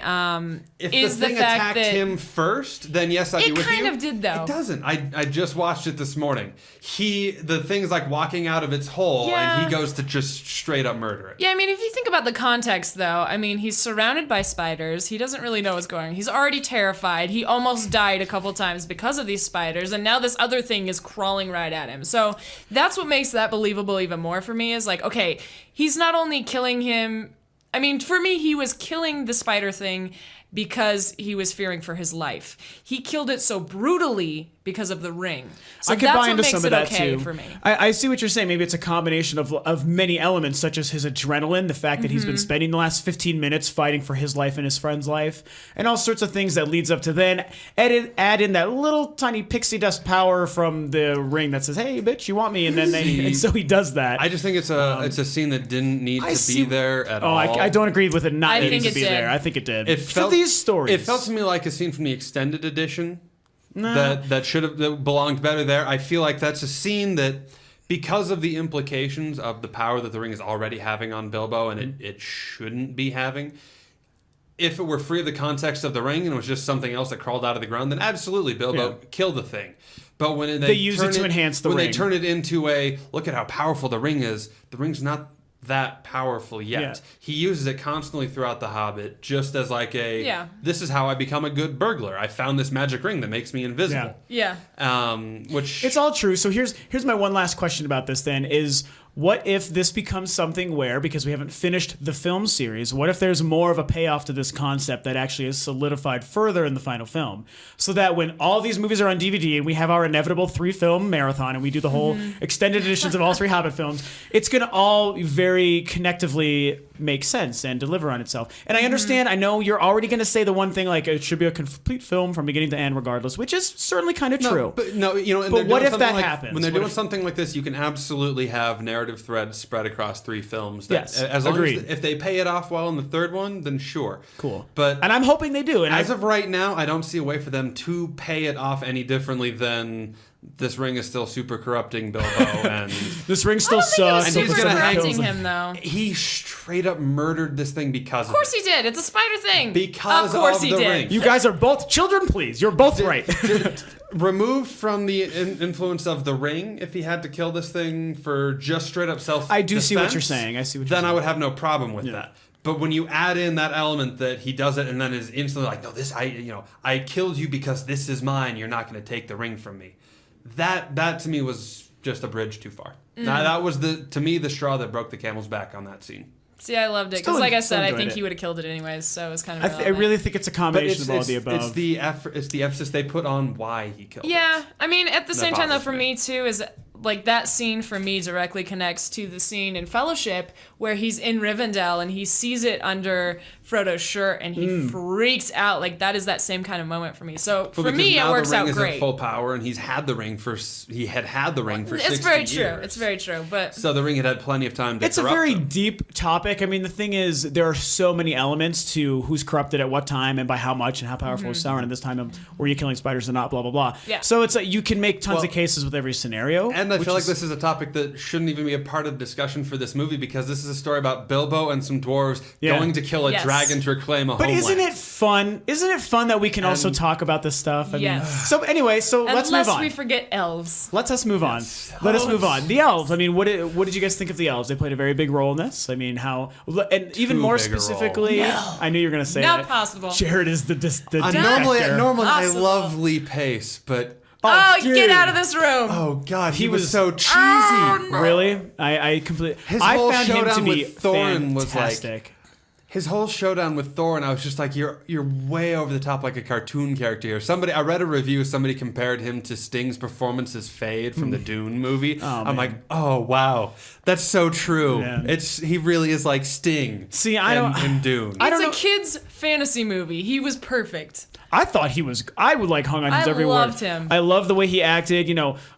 if is the the thing fact attacked that him first, then yes, I'd be it with you. kind of did, though. It doesn't. I just watched it this morning. The thing's like walking out of its hole, and he goes to just straight up murder it. Yeah, I mean, if you think about the context, though, I mean, he's surrounded by spiders. He doesn't really know what's going on. He's already terrified. He almost died a couple times because of these spiders, and now this other thing is crawling right at him. So that's what makes that believable even more for me is like, okay, he's not only killing him. I mean, for me, he was killing the spider thing because he was fearing for his life. He killed it so brutally because of the ring. So I could that's buy what into makes some it of that okay too. for me. I see what you're saying. Maybe it's a combination of many elements, such as his adrenaline, the fact that he's been spending the last 15 minutes fighting for his life and his friend's life, and all sorts of things that leads up to then add in that little tiny pixie dust power from the ring that says, "Hey, bitch, you want me?" And then and so he does that. I just think it's a scene that didn't need to be there at all. I don't agree with it not needing to it be did. there. I think it did. It For these stories. It felt to me like a scene from the extended edition that should have belonged better there. I feel like that's a scene that, because of the implications of the power that the ring is already having on Bilbo, and it shouldn't be having. If it were free of the context of the ring and it was just something else that crawled out of the ground, then absolutely Bilbo kill the thing. But when they use it to enhance the ring. when they turn it into a look at how powerful the ring is, the ring's not that powerful yet. Yeah. He uses it constantly throughout The Hobbit, just as like this is how I become a good burglar. I found this magic ring that makes me invisible. Yeah. Which it's all true. So here's my one last question about this then is what if this becomes something where, because we haven't finished the film series, what if there's more of a payoff to this concept that actually is solidified further in the final film? So that when all these movies are on DVD and we have our inevitable 3-film marathon and we do the whole extended editions of all 3 Hobbit films, it's going to all very connectively make sense and deliver on itself. And I understand, I know you're already going to say the one thing like it should be a complete film from beginning to end regardless, which is certainly kind of true. But and But what if that happens? When they're What doing if- something like this, you can absolutely have narrative threads spread across 3 films. Yes, as long agreed. as if they pay it off well in the third one, then sure. Cool. But and I'm hoping they do. And as of right now, I don't see a way for them to pay it off any differently than this ring is still super corrupting Bilbo and this ring still I don't think it was sucks. And he's super gonna hang- corrupting him, though. he straight up murdered this thing because Of course he did. It's a spider thing. Because of course of he the did. ring. You guys are both children, please. You're both right. Removed from the influence of the ring, if he had to kill this thing for just straight up self, I do see what you're saying. I see what you're then saying. I would have no problem with that. But when you add in that element that he does it and then is instantly like, no, I killed you because this is mine. You're not going to take the ring from me. That to me was just a bridge too far. That was to me the straw that broke the camel's back on that scene. See, I loved it. Still- Because like I still said, I enjoyed think it. he would have killed it anyways, so it was kind of I really think it's a But combination of all the above. it's the effort, it's the emphasis they put on why he killed. Yeah, it. I mean, at the same time, though, bothers for me, too, is like that scene for me directly connects to the scene in Fellowship where he's in Rivendell and he sees it under Frodo's shirt and he freaks out. Like, that is that same kind of moment for me. So, Well, for because me, now it works the ring out is great. at full power, and he had the ring for 60 It's very years. true. It's very true. But So the ring had plenty of time to It's a corrupt very him. deep topic. I mean, the thing is, there are so many elements to who's corrupted at what time and by how much and how powerful is Sauron at this time. Were you killing spiders or not? Blah blah blah. Yeah. So it's like you can make tons of cases with every scenario. And And I feel like this is a topic that shouldn't even be a part of the discussion for this movie, because this is a story about Bilbo and some dwarves going to kill a dragon to reclaim a homeland. But isn't it fun? Isn't it fun that we can also talk about this stuff? I mean, so anyway, let's move on. Unless we forget elves. Let us move on. Let us move on. The elves. I mean, what did you guys think of the elves? They played a very big role in this. I mean, and even more specifically, I knew you were going to say Not that. possible. Director. Normally I love Lee Pace, but Get out of this room. oh god, he was so cheesy. Oh, no. Really? I completely. His I whole found him showdown to be with Thorin was fantastic. His whole showdown with Thorin, I was just like, you're way over the top, like a cartoon character here. I read a review, somebody compared him to Sting's performance as Fade from the Dune movie. I'm like, oh wow, that's so true. Yeah. He really is like Sting. See, in Dune. It's a kid's fantasy movie. He was perfect. I thought he was. I would like hung on his every word. I loved him. I love the way he acted.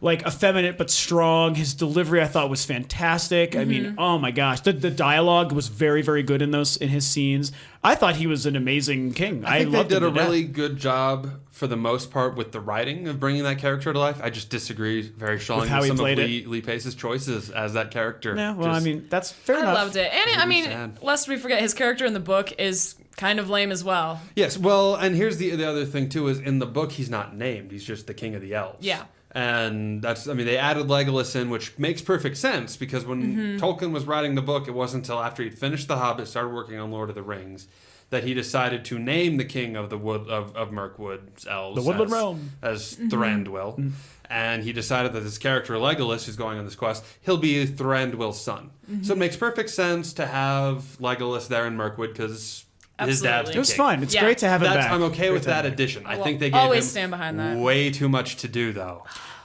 Like effeminate but strong. His delivery I thought was fantastic. I mean, oh my gosh, the dialogue was very, very good in his scenes. I thought he was an amazing king. I think they did a really good job for the most part with the writing of bringing that character to life. I just disagree very strongly with some of Lee Pace's choices as that character. Yeah, well, I mean, that's fair enough. I loved it. And lest we forget, his character in the book is kind of lame as well. Yes, well, and here's the other thing too, is in the book he's not named. He's just the king of the elves. Yeah. And they added Legolas in, which makes perfect sense, because when Tolkien was writing the book, it wasn't until after he'd finished The Hobbit, started working on Lord of the Rings, that he decided to name the king of the wood of Mirkwood's elves, the Woodland Realm, as Thranduil. And he decided that this character Legolas, who's going on this quest, he'll be Thranduil's son. So it makes perfect sense to have Legolas there in Mirkwood, because his dad's the king. It was fun. It's great to have him back. I'm okay with that addition. I think they always gave stand behind that. way too much to do, though.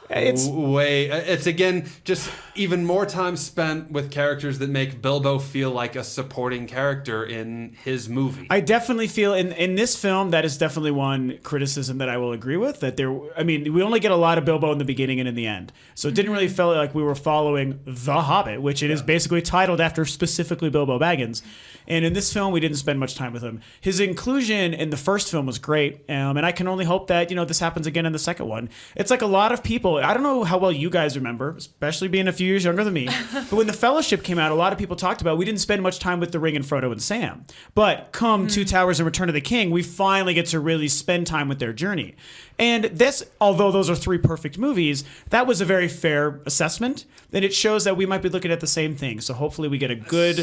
It's again just even more time spent with characters that make Bilbo feel like a supporting character in his movie. I definitely feel in this film that is definitely one criticism that I will agree with, that we only get a lot of Bilbo in the beginning and in the end, so it didn't really feel like we were following The Hobbit, which it is basically titled after specifically Bilbo Baggins. And in this film, we didn't spend much time with him. His inclusion in the first film was great, and I can only hope that this happens again in the second one. It's like a lot of people. I don't know how well you guys remember, especially being a few years younger than me, but when The Fellowship came out, a lot of people talked about we didn't spend much time with the Ring and Frodo and Sam. But come Two Towers and Return of the King, we finally get to really spend time with their journey. And this, although those are three perfect movies, that was a very fair assessment. And it shows that we might be looking at the same thing. So hopefully we get a good,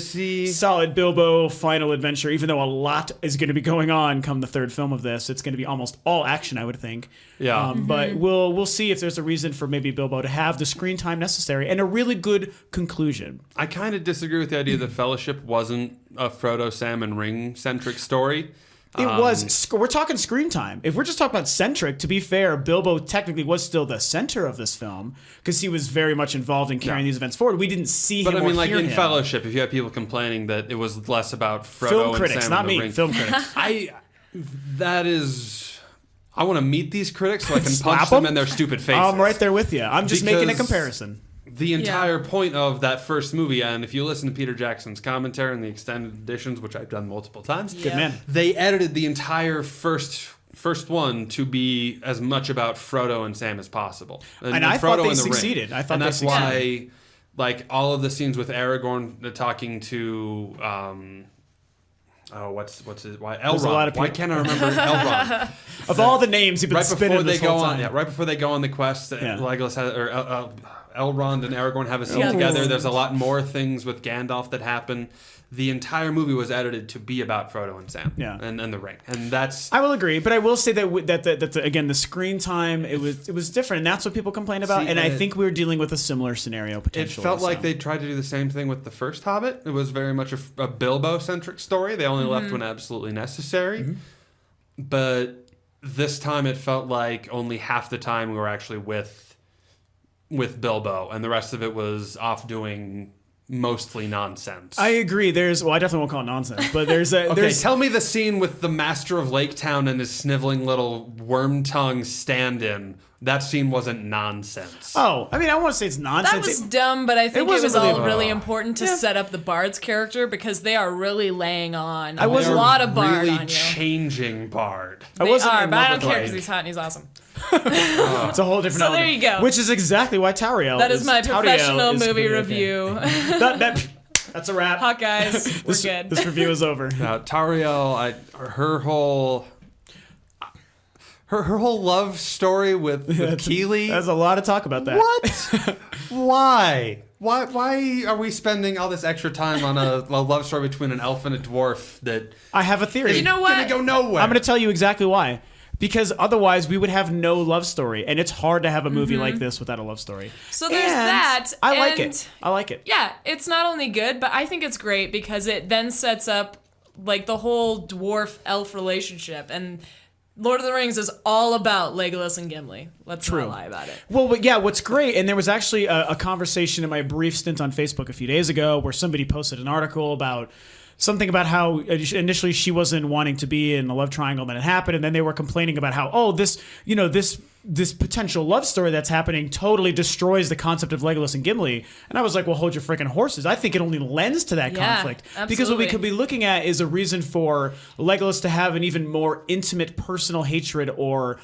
solid Bilbo final adventure, even though a lot is going to be going on come the third film of this. It's going to be almost all action, I would think. Yeah. But we'll see if there's a reason for maybe Bilbo to have the screen time necessary and a really good conclusion. I kind of disagree with the idea that Fellowship wasn't a Frodo, Sam, and Ring-centric story. It was. We're talking screen time. If we're just talking about centric, to be fair, Bilbo technically was still the center of this film because he was very much involved in carrying these events forward. We didn't see him. But I mean, or like hear in him. Fellowship, if you have people complaining that it was less about Frodo Film and critics, Sam not and the me. Ring, Film critics. I want to meet these critics so I can Slap punch them them? in their stupid faces. I'm right there with you. I'm just making a Because comparison. The entire point of that first movie, and if you listen to Peter Jackson's commentary and the extended editions, which I've done multiple times, Good man. they edited the entire first one to be as much about Frodo and Sam as possible. And I thought they succeeded. I thought and they that's succeeded. why, like, all of the scenes with Aragorn talking to what's his why There's a lot of Elrond? Why people. can't I remember Elrond? Of all the names you've been spinning this whole time. Right before they go on the quest, Legolas has, Elrond and Aragorn have a scene Yeah. together. There's a lot more things with Gandalf that happen. The entire movie was edited to be about Frodo and Sam, and the Ring, and that's. I will agree, but I will say that again, the screen time it was different, and that's what people complain about. And I think we were dealing with a similar scenario potentially. It felt like they tried to do the same thing with the first Hobbit. It was very much a Bilbo-centric story. They only left when absolutely necessary, but this time it felt like only half the time we were actually with Bilbo, and the rest of it was off doing mostly nonsense. I agree. I definitely won't call it nonsense, but Tell me the scene with the Master of Lake Town and his sniveling little worm tongue stand-in. That scene wasn't nonsense. Oh, I mean, I want to say it's nonsense. That was dumb, but I think it wasn't was all really- really important to set up the Bard's character because they are really laying on I wasn't a lot of Bard really on you. changing Bard. I They wasn't are, in but love I don't with care Bard. because he's hot and he's awesome. It's a whole different So there element, you go. Which is exactly why Tauriel That is my Tauriel professional is movie gonna be okay. review. That's a wrap. Hot guys, we're This, good. this review is over. Now, Tauriel, her whole love story with Keeley. There's a lot of talk about that. What? Why? Why are we spending all this extra time on a love story between an elf and a dwarf that I have a theory. You know what? gonna go nowhere? I'm going to tell you exactly why. Because otherwise, we would have no love story, and it's hard to have a movie like this without a love story. So there's And that. I like and it. I like it. Yeah, it's not only good, but I think it's great because it then sets up like the whole dwarf elf relationship. And Lord of the Rings is all about Legolas and Gimli. Let's not lie about it. Well, but yeah, what's great, and there was actually a conversation in my brief stint on Facebook a few days ago where somebody posted an article about something about how initially she wasn't wanting to be in a love triangle, then it happened, and then they were complaining about how, this potential love story that's happening totally destroys the concept of Legolas and Gimli. And I was like, well, hold your freaking horses. I think it only lends to that Yeah, conflict. Because what we absolutely. could be looking at is a reason for Legolas to have an even more intimate personal hatred or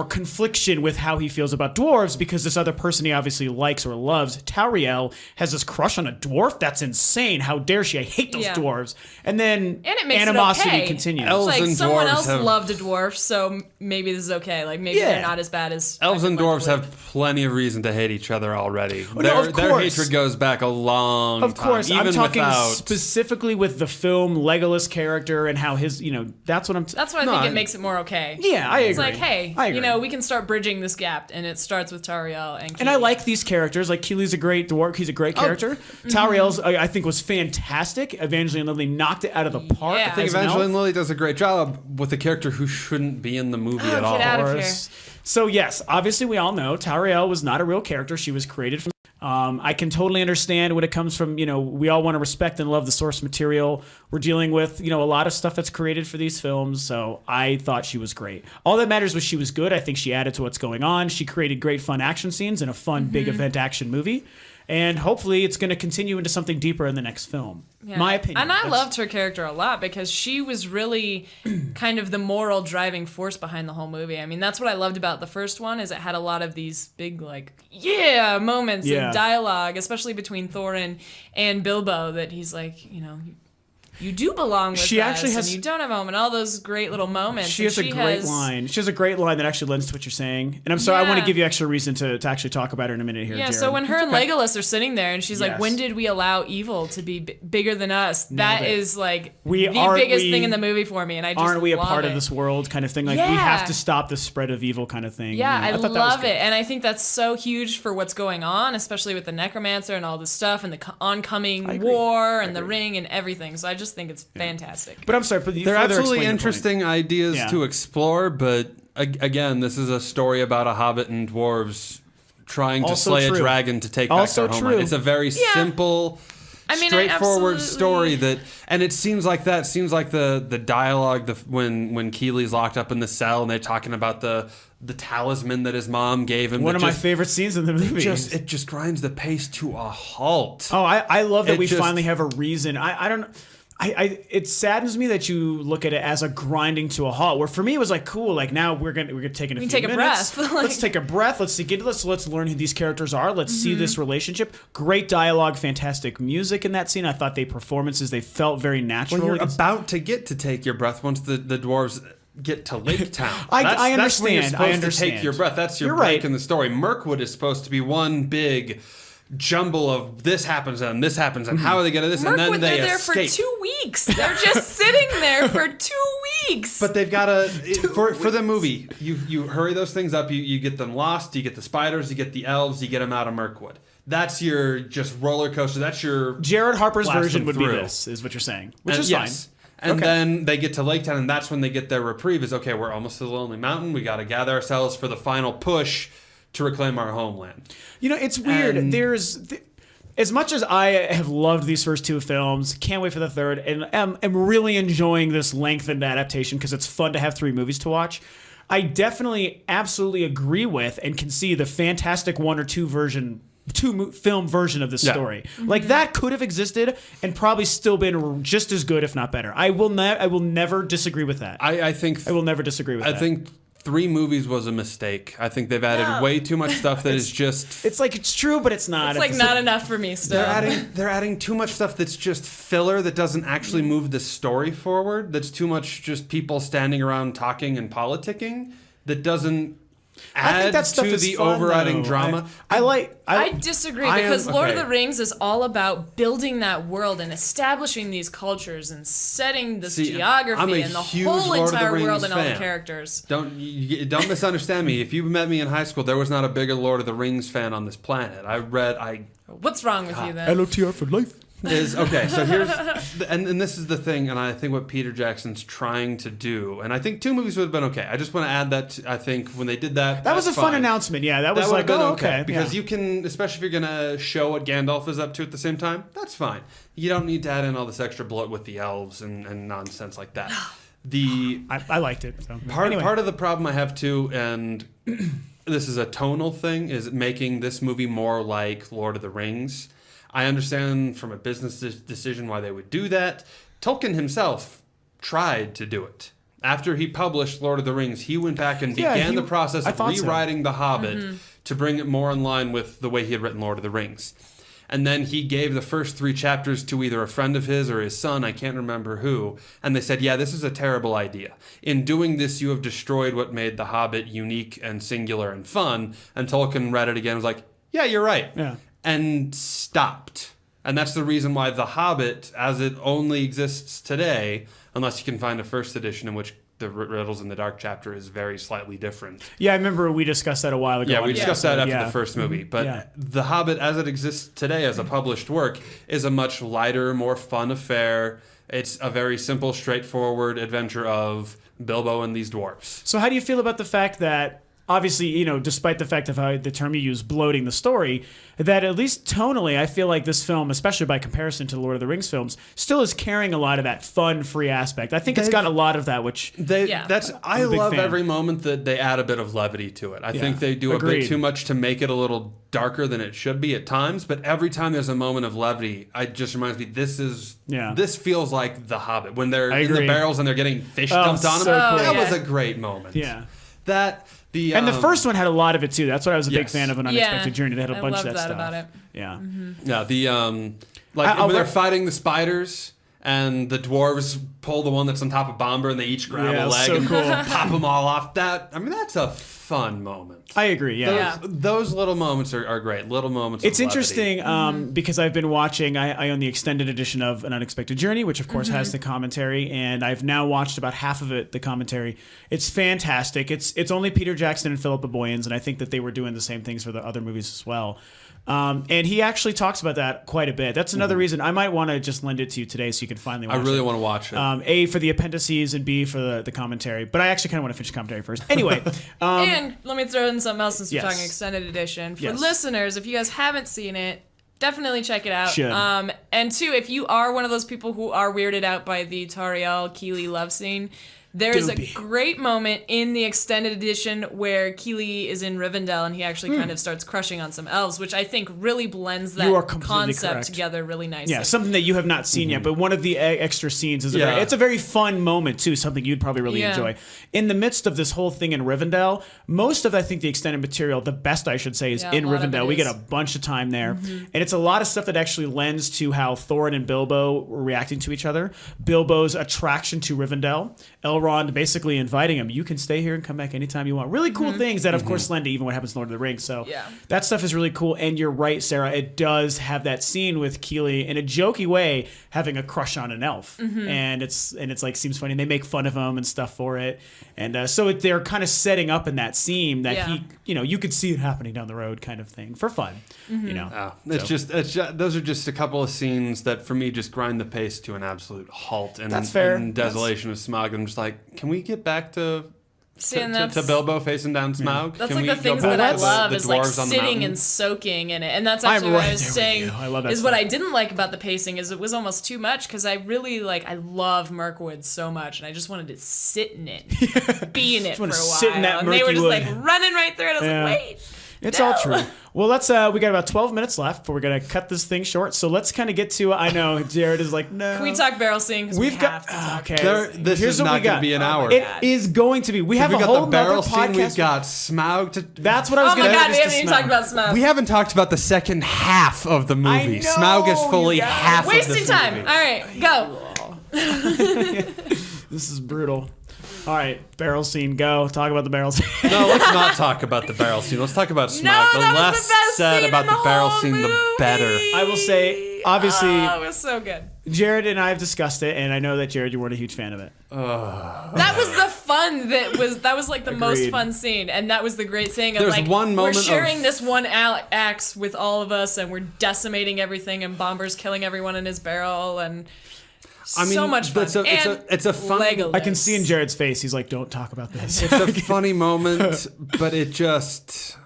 confliction with how he feels about dwarves, because this other person he obviously likes or loves, Tauriel, has this crush on a dwarf. That's insane. How dare she? I hate those Yeah. dwarves. And then And it makes animosity it okay. continues. It's Elves like and someone dwarves else have- loved a dwarf, so maybe this is okay. Like maybe Yeah. they're not as bad as elves and dwarves allegedly. have plenty of reason to hate each other already. no, their, of their course. hatred goes back a long Of course, time. I'm Even talking without, specifically with the film Legolas character and how his, that's what I'm. That's why I No, think I- it makes it more okay. Yeah, I It's agree. like, hey, I agree. we can start bridging this gap, and it starts with Tauriel and And I Keeley. like these characters. Like Keely's a great dwarf. He's a great Oh. character. Mm-hmm. Tauriel's, I think, was fantastic. Evangeline Lilly knocked it out of the park. Yeah. I think as an elf. Evangeline Lilly does a great job with a character who shouldn't be in the movie at all. get out of course. So yes, obviously we all know Tauriel was not a real character. She was created from. I can totally understand when it comes from, we all want to respect and love the source material. We're dealing with, a lot of stuff that's created for these films. So I thought she was great. All that matters was she was good. I think she added to what's going on. She created great fun action scenes in a fun big event action movie. And hopefully it's going to continue into something deeper in the next film. Yeah. My opinion. And I That's- loved her character a lot because she was really kind of the moral driving force behind the whole movie. I mean, that's what I loved about the first one is it had a lot of these big moments Yeah. and dialogue, especially between Thorin and Bilbo, that he's like, you do belong with She us, actually has- and you don't have home, and all those great little moments. She And has a great line. She has a great line that actually lends to what you're saying. And I'm sorry, I want to Yeah. give you extra reason to actually talk about her in a minute here, Yeah, Jared. so when her and Legolas are sitting there and she's like, Yes. when did we allow evil to be bigger than us? That it. is like We- the aren't biggest we- thing in the movie for me. And I just Aren't we a love part it. of this world kind of thing? Like, we Yeah. have to stop the spread of evil kind of thing. Yeah, I thought that was love good. it. And I think that's so huge for what's going on, especially with the necromancer and all this stuff and the oncoming agree. war and the ring and everything. So I just think it's fantastic. But I'm sorry, but They're absolutely interesting ideas Yeah. to explore, but again, this is a story about a hobbit and dwarves trying to Also slay true. a dragon to take Also back their homeland. true. It's a very simple, I mean, straightforward absolutely- story and it seems like the dialogue when Keely's locked up in the cell and they're talking about the talisman that his mom gave him. One that of my just- favorite scenes in the movie. it just grinds the pace to a halt. Oh, I love that It we just- finally have a reason. I don't. It saddens me that you look at it as a grinding to a halt. Where for me it was like cool. Like now we're gonna take a few take a minutes. breath. Let's take a breath. Let's learn who these characters are. Let's see this relationship. Great dialogue, fantastic music in that scene. I thought they felt very natural. Well, you're about to take your breath once the dwarves get to Lake Town. I That's when you're understand. supposed I to understand. take your breath. That's your You're break right. in the story. Mirkwood is supposed to be one big jumble of this happens and this happens and how are they going to this and then Mirkwood, they they're there escape. for 2 weeks. They're just sitting there for 2 weeks. But they've got to for the movie. You hurry those things up. You get them lost. You get the spiders. You get the elves. You get them out of Mirkwood. That's your just roller coaster. That's your Jared Harper's blast version them would be through. this, is what you're saying, which And- is yes. fine. And Okay. then they get to Lake Town, and that's when they get their reprieve. Is okay, we're almost to the Lonely Mountain. We got to gather ourselves for the final push to reclaim our homeland. It's weird. And- As much as I have loved these first two films, can't wait for the third, and am really enjoying this lengthened adaptation because it's fun to have 3 movies to watch. I definitely, absolutely agree with and can see the fantastic 1 or 2 film version of this Yeah. story. Like that could have existed and probably still been just as good, if not better. I will never disagree with that. I think I will never disagree with I that. think 3 movies was a mistake. I think they've added way too much stuff that is just... It's like it's true, but it's not. It's like not enough for me still. They're adding too much stuff that's just filler that doesn't actually move the story forward. That's too much just people standing around talking and politicking. That doesn't add to the overriding drama. I disagree because Lord of the Rings is all about building that world and establishing these cultures and setting this geography and the whole entire world and all the characters. Don't misunderstand me. If you met me in high school, there was not a bigger Lord of the Rings fan on this planet. What's wrong with you then? LOTR for life. So here's and this is the thing, and I think what Peter Jackson's trying to do, and I think 2 movies would have been okay. I just want to add that I think when they did that was a fun announcement. Yeah, that was like, okay. Because you can, especially if you're gonna show what Gandalf is up to at the same time, that's fine. You don't need to add in all this extra blood with the elves and nonsense like that. I liked it. So. Part of the problem I have too, and this is a tonal thing, is making this movie more like Lord of the Rings. I understand from a business decision why they would do that. Tolkien himself tried to do it. After he published Lord of the Rings, he went back and began the process of rewriting The Hobbit to bring it more in line with the way he had written Lord of the Rings. And then he gave the first 3 chapters to either a friend of his or his son, I can't remember who, and they said, this is a terrible idea. In doing this, you have destroyed what made The Hobbit unique and singular and fun. And Tolkien read it again and was like, you're right. Yeah. And stopped. And that's the reason why The Hobbit, as it only exists today, unless you can find a first edition in which the Riddles in the Dark chapter is very slightly different. Yeah, I remember we discussed that a while ago. Yeah, we discussed that after the first movie. But The Hobbit, as it exists today as a published work, is a much lighter, more fun affair. It's a very simple, straightforward adventure of Bilbo and these dwarves. So how do you feel about the fact that, obviously, despite the fact of how the term you use, bloating the story, that at least tonally, I feel like this film, especially by comparison to the Lord of the Rings films, still is carrying a lot of that fun, free aspect. I think it's got a lot of that, which I love every moment that they add a bit of levity to it. I think they do a bit too much to make it a little darker than it should be at times, but every time there's a moment of levity, it just reminds me, this feels like The Hobbit. When they're in the barrels and they're getting fish dumped on them, that was a great moment. Yeah. And the first one had a lot of it too. That's what I was a big fan of, An Unexpected Journey. They had a bunch of that stuff. About it. Yeah. Yeah. When they're fighting the spiders and the dwarves pull the one that's on top of Bomber and they each grab a leg and pop them all off. That's a fun moment. I agree. Yeah. Those little moments are great. Little moments. It's interesting because I've been watching. I own the extended edition of An Unexpected Journey, which of course has the commentary, and I've now watched about half of it. The commentary. It's fantastic. It's only Peter Jackson and Philippa Boyens, and I think that they were doing the same things for the other movies as well. And he actually talks about that quite a bit. That's another reason I might want to just lend it to you today so you can finally watch it. I really want to watch it. A, for the appendices, and B, for the commentary. But I actually kind of want to finish the commentary first. Anyway. And let me throw in something else since we're talking extended edition. For listeners, if you guys haven't seen it, definitely check it out. Should. And 2, if you are one of those people who are weirded out by the Tauriel-Keeley love scene, there is a great moment in the extended edition where Keeley is in Rivendell and he actually kind of starts crushing on some elves, which I think really blends that concept together really nicely. Yeah, something that you have not seen yet, but one of the extra scenes is it's a very fun moment too, something you'd probably really enjoy. In the midst of this whole thing in Rivendell, most of, I think, the extended material, the best I should say, is in Rivendell. We get a bunch of time there, and it's a lot of stuff that actually lends to how Thorin and Bilbo were reacting to each other. Bilbo's attraction to Rivendell, Elrond basically inviting him, you can stay here and come back anytime you want. Really cool things that, of course, lend to even what happens in Lord of the Rings. So that stuff is really cool. And you're right, Sarah, it does have that scene with Keeley in a jokey way having a crush on an elf. And it's like seems funny. And they make fun of him and stuff for it. And so they're kind of setting up in that scene that he, you could see it happening down the road kind of thing for fun. It's just those are just a couple of scenes that for me just grind the pace to an absolute halt. And that's fair. In Desolation of Smaug, I'm just like, can we get back to Bilbo facing down Smaug? That's like the things that I love is like sitting and soaking in it. And that's actually what I was saying is what I didn't like about the pacing is it was almost too much because I really I love Mirkwood so much and I just wanted to sit in it, be in it for a while. Sit in that and they were just wood. like running right through it. I was like, wait. It's all true. Well, let's. We got about 12 minutes left, but we're gonna cut this thing short. So let's kind of get to. I know Jared is like, no. Can we talk barrel scene? 'Cause we have to talk. Okay. This is not going to be an hour. It is going to be. We have we a got whole the barrel nother scene. podcast. We've got Smaug to. That's what I was Oh going my to god, we haven't even talked about Smaug. We haven't talked about the second half of the movie. know, Smaug is fully you guys. half Wasting of this time. movie. All right, go. This is brutal. All right, barrel scene. Go talk about the barrel scene. No, let's not talk about the barrel scene. Let's talk about Smaug. No, the that was less the best said scene about in the the barrel whole scene, the movie. better. I will say, obviously, Oh, it was so good. Jared and I have discussed it, and I know that Jared, you weren't a huge fan of it. That was the fun. That was like the most Agreed. fun scene, and that was the great thing. Of There's like, one moment we're sharing of- this one axe with all of us, and we're decimating everything, and Bomber's killing everyone in his barrel, and so much fun. It's a fun. Legolas. I can see in Jared's face, he's like, "Don't talk about this." It's a funny moment, but it just.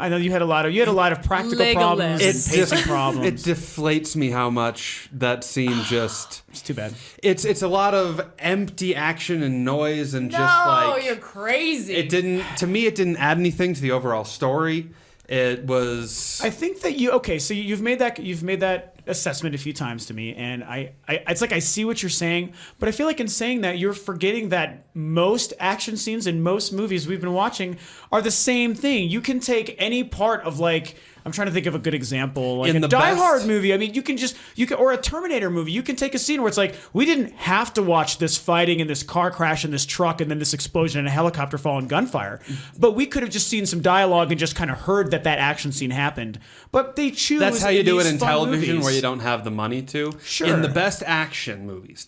I know you had a lot of practical Legolas. problems and It's pacing It problems. deflates me how much that scene just. It's too bad. It's a lot of empty action and noise and No, just like you're crazy. it didn't add anything to the overall story. It was. I think that so you've made that assessment a few times to me, and it's like I see what you're saying, but I feel like in saying that you're forgetting that most action scenes in most movies we've been watching are the same thing. You can take any part of like. I'm trying to think of a good example, like In a the Die best- Hard movie. I mean, or a Terminator movie. You can take a scene where it's like we didn't have to watch this fighting and this car crash and this truck and then this explosion and a helicopter fall and gunfire, but we could have just seen some dialogue and just kind of heard that action scene happened. But they choose. That's how you do it these in fun television movies. where you don't have the money to. Sure. In the best action movies,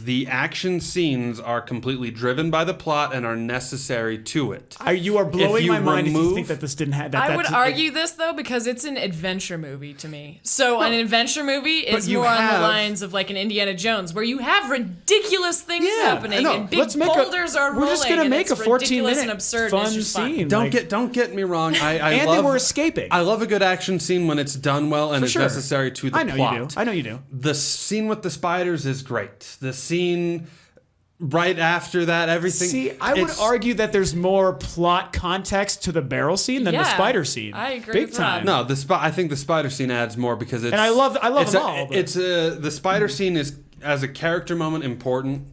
the action scenes are completely driven by the plot and are necessary to it. You are blowing you my mind if you remove- think that this didn't have. I would argue this though because it's an adventure movie to me. So an adventure movie is you more on the have- lines of like an Indiana Jones, where you have ridiculous things happening I know. and big Let's make boulders are rolling. We're just gonna and make it's a ridiculous 14-minute and absurd. fun and it's just fun. scene. Don't get me wrong. I and love, they were escaping. I love a good action scene when it's done well and is sure. necessary to the I know plot. you do. I know you do. The scene with the spiders is great. The scene right after that, everything. See, I would argue that there's more plot context to the barrel scene than the Yeah, spider scene. I agree Big with time. Rob. No, I think the spider scene adds more because it's. And I love it's them all, but- the spider scene is as a character moment important.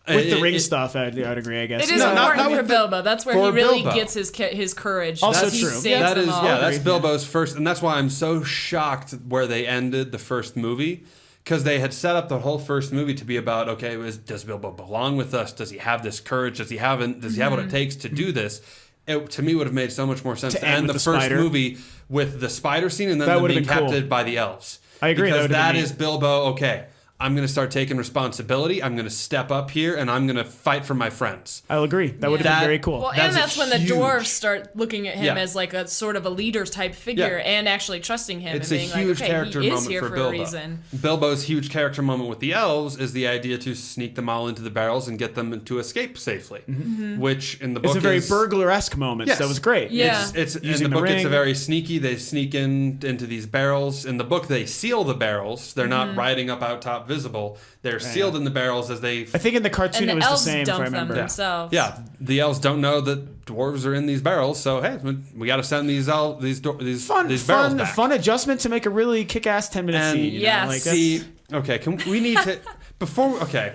With the ring stuff, I'd agree. I guess It is No, not important with for the- Bilbo. That's where for he really Bilbo. gets his courage. Also That's- he true. saves That them is all. that's Agreed, Bilbo's first, and that's why I'm so shocked where they ended the first movie, because they had set up the whole first movie to be about does Bilbo belong with us? Does he have this courage? Does he have what it takes to do this? It to me would have made so much more sense To to end end with the the first spider. movie with the spider scene and then That them would have being been cool. captured by the elves. I agree, that because would have that been is neat. Bilbo. Okay, I'm going to start taking responsibility. I'm going to step up here and I'm going to fight for my friends. I'll agree. That would have That- been very cool. Well, That's and that's when the huge- dwarves start looking at him Yeah. as like a sort of a leader type figure Yeah. and actually trusting him It's a and being huge like, okay, character he is moment here for for Bilbo. a reason. Bilbo's huge character moment with the elves is the idea to sneak them all into the barrels and get them to escape safely, which in the book it's a very is burglar-esque moment. Yes. So that was great. Yeah. It's in Using the the book. It's ring. a very sneaky. They sneak into these barrels. In the book, they seal the barrels. They're not riding up out top visible. They're sealed in the barrels as they. I think in the cartoon And the it was the elves same, if I dump them remember. themselves. Yeah, the elves don't know that dwarves are in these barrels, so hey, we got to send these barrels Fun back. adjustment to make a really kick-ass 10-minute And scene. You know? Yes. Like, that's- See, okay, we need to before. Okay,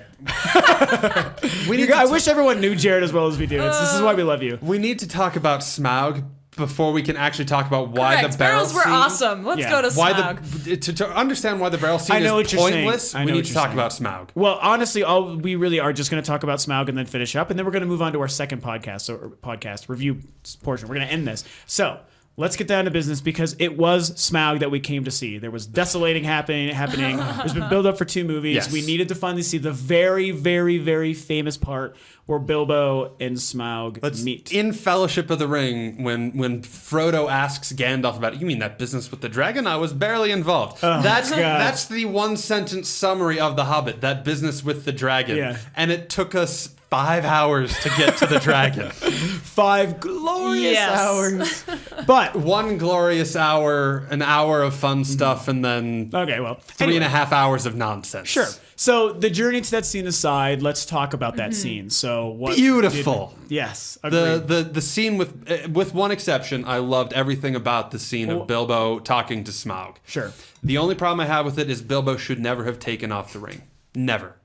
we need. I to wish everyone knew Jared as well as we do. This is why we love you. We need to talk about Smaug before we can actually talk about why Correct. the barrel barrels were scene, awesome. Let's Yeah. go to Why Smaug. to understand why the barrel scene I know is what you're saying. pointless. I We know need what to you're talk saying. about Smaug. Well, honestly, we really are just going to talk about Smaug and then finish up, and then we're going to move on to our second podcast review portion. We're going to end this. So let's get down to business because it was Smaug that we came to see. There was desolating happening. There's been build up for 2 movies. Yes. We needed to finally see the very, very, very famous part where Bilbo and Smaug meet. In Fellowship of the Ring, when Frodo asks Gandalf about it, you mean that business with the dragon? I was barely involved. That's the one sentence summary of The Hobbit, that business with the dragon. Yeah. And it took us 5 hours to get to the dragon. 5 glorious Yes. hours. But One glorious hour, an hour of fun stuff, and then okay, well, 3.5 hours of nonsense. Sure. So the journey to that scene aside, let's talk about that scene. So what? Beautiful. Yes. Agreed. The scene with one exception, I loved everything about the scene of Bilbo talking to Smaug. Sure. The only problem I have with it is Bilbo should never have taken off the ring. Never.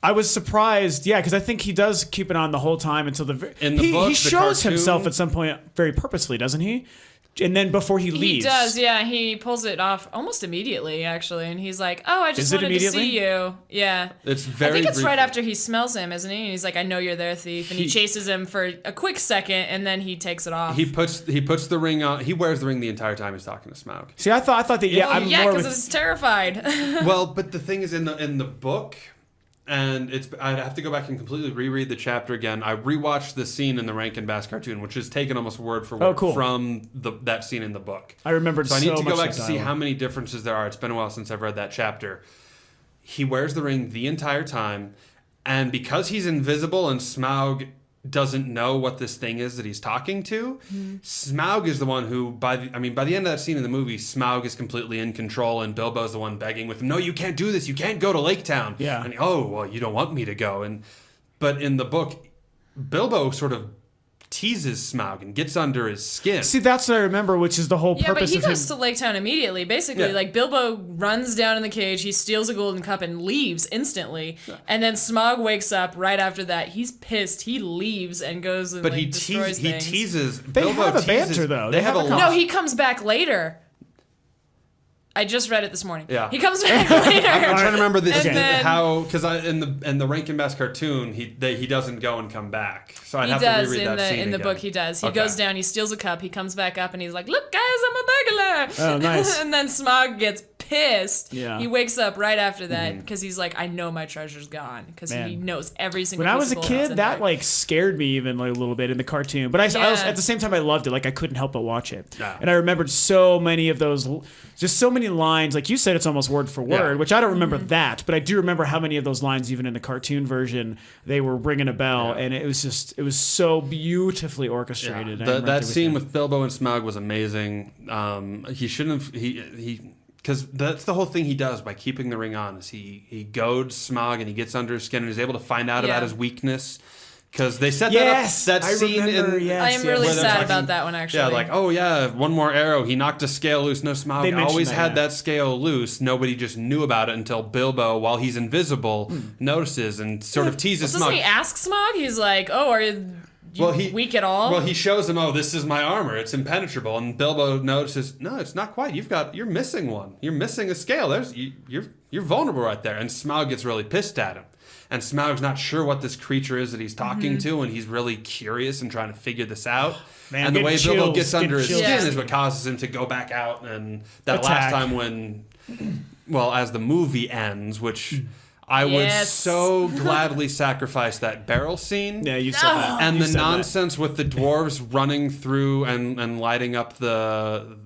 I was surprised, yeah, because I think he does keep it on the whole time until In the book, he the shows cartoon- himself at some point very purposely, doesn't he? And then before he leaves, He does, yeah. He pulls it off almost immediately, actually, and he's like, "Oh, I just Is it wanted to immediately? see you." Yeah, It's very I think it's right briefly. after he smells him, isn't he? And he's like, "I know you're there, thief," and he chases him for a quick second, and then he takes it off. He puts the ring on. He wears the ring the entire time he's talking to Smaug. See, I thought that I'm yeah, more because with. it's terrified. Well, but the thing is, in the book, and I'd have to go back and completely reread the chapter again. I rewatched the scene in the Rankin Bass cartoon, which is taken almost word for word cool. from that scene in the book. I remembered So I need to go much back of to the see dialogue. how many differences there are. It's been a while since I've read that chapter. He wears the ring the entire time, and because he's invisible and Smaug doesn't know what this thing is that he's talking to, Smaug is the one who, by the end of that scene in the movie, Smaug is completely in control, and Bilbo's the one begging with him, "No, you can't do this. You can't go to Lake Town." Yeah. And oh, well, you don't want me to go. But in the book, Bilbo sort of teases Smaug and gets under his skin. See, that's what I remember, which is the whole Yeah, but purpose he of him. goes to Lake Town immediately. Basically, Yeah. like Bilbo runs down in the cage, he steals a golden cup and leaves instantly. And then Smaug wakes up right after that. He's pissed. He leaves and goes and But like, destroys he things. teases. They Bilbo have a teases, banter, though. They They have have a a lot. No, he comes back later. I just read it this morning. Yeah. He comes back later. I'm trying to remember this And then- how because in the Rankin Bass cartoon he doesn't go and come back, so I'd He have does to reread in that the scene in the again. book. He does. He Okay. goes down. He steals a cup. He comes back up and he's like, "Look, guys, I'm a burglar." Oh, nice. And then Smaug gets pissed. Yeah. He wakes up right after that Mm-hmm. because he's like, "I know my treasure's gone," because Man. he knows every single. When I piece was a of gold that's kid, in that there. like scared me even like a little bit in the cartoon. But I Yeah. at the same time I loved it. Like I couldn't help but watch it. Yeah. And I remembered so many of those, just so many lines. Like you said, it's almost word for word, Yeah. which I don't remember Mm-hmm. that, but I do remember how many of those lines, even in the cartoon version, they were ringing a bell, Yeah. and it was so beautifully orchestrated. I remember That scene everything. with Bilbo and Smaug was amazing. He shouldn't have because that's the whole thing he does by keeping the ring on is he goads Smaug and he gets under his skin and is able to find out Yeah. about his weakness. Because they set Yes, that up, that I scene remember, in yes, I am yes. really Where they're sad talking- about that one actually. Yeah, like, oh yeah, one more arrow. He knocked a scale loose. No, They Smaug mentioned always that, had yeah. that scale loose. Nobody just knew about it until Bilbo, while he's invisible, notices and sort of teases Doesn't Smaug. he ask Smaug? He's like, "Oh, are you weak at all?" Well, he shows him, oh, this is my armor. It's impenetrable. And Bilbo notices, no, it's not quite. You're missing one. You're missing a scale. You're vulnerable right there. And Smaug gets really pissed at him. And Smaug's not sure what this creature is that he's talking to, and he's really curious and trying to figure this out. Man, and the way getting Bilbo chills, gets under his getting skin chills. is what causes him to go back out. And that Attack. last time when, well, as the movie ends, which I would Yes. so gladly sacrifice that barrel scene. Yeah, you said that. And You the said that. nonsense with the dwarves running through and lighting up the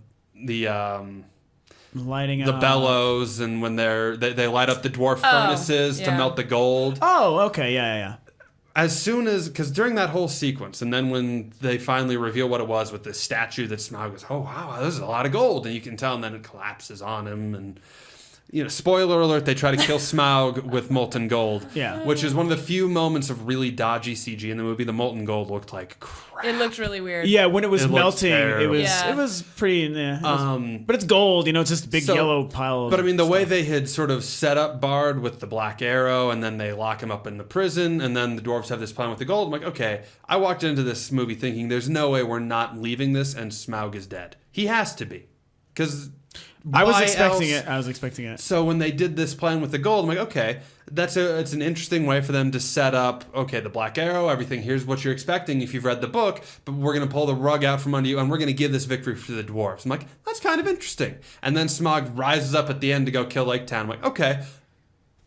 lighting up bellows, and when they light up the dwarf furnaces to yeah. melt the gold. Oh, okay, yeah. As soon as, because during that whole sequence, and then when they finally reveal what it was with this statue that Smaug goes, oh wow, this is a lot of gold, and you can tell, and then it collapses on him, and spoiler alert, they try to kill Smaug with molten gold. Yeah. Which is one of the few moments of really dodgy CG in the movie. The molten gold looked like crap. It looked really weird. Yeah, when it was It looks melting, terrible. Yeah. it was pretty. But it's gold, it's just a big So- yellow pile. Of But I mean, the way stuff. they had sort of set up Bard with the black arrow, and then they lock him up in the prison, and then the dwarves have this plan with the gold. I'm like, okay, I walked into this movie thinking there's no way we're not leaving this, and Smaug is dead. He has to be, because I was expecting it. So when they did this plan with the gold, I'm like, okay, it's an interesting way for them to set up, okay, the black arrow, everything, here's what you're expecting if you've read the book, but we're going to pull the rug out from under you, and we're going to give this victory to the dwarves. I'm like, that's kind of interesting. And then Smaug rises up at the end to go kill Lake Town. I'm like, okay,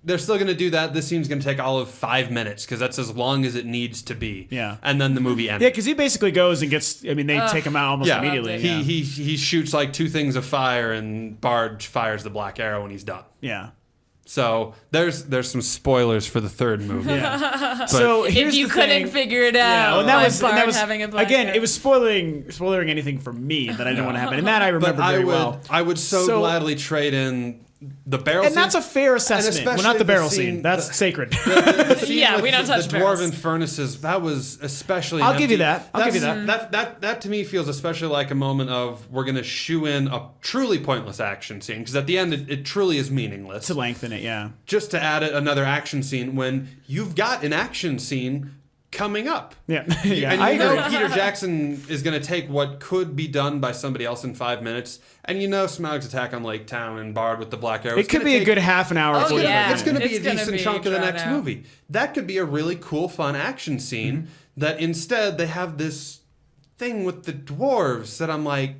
they're still going to do that. This scene's going to take all of 5 minutes, because that's as long as it needs to be. Yeah. And then the movie ends. Yeah, because he basically goes and gets. I mean, they take him out almost Yeah, immediately. he shoots like 2 things of fire, and Bard fires the black arrow, and he's done. Yeah. So there's some spoilers for the third movie. Yeah. So here's If you the couldn't thing. figure it Yeah, out, well, by Bard having a black again. hair. It was spoiling anything for me that I didn't want to happen, and that I remember But very well. I would so gladly trade in the barrel And scene, that's a fair assessment. Well, not the barrel scene. That's sacred. the scene Yeah, with we don't touch the barrels. dwarven furnaces. That was especially. I'll give you empty. that. I'll give you that. That to me feels especially like a moment of we're going to shoe in a truly pointless action scene because at the end it truly is meaningless. To lengthen it, yeah. Just to add another action scene when you've got an action scene coming up. Yeah, yeah. And I you know agree. Peter Jackson is going to take what could be done by somebody else in 5 minutes, and you know Smaug's attack on Lake Town and Bard with the black arrow. It could be a good half an hour. Oh, 45 yeah. minutes. It's going to be It's a gonna decent be chunk of the drawn next out. movie. That could be a really cool, fun action scene that instead they have this thing with the dwarves that I'm like,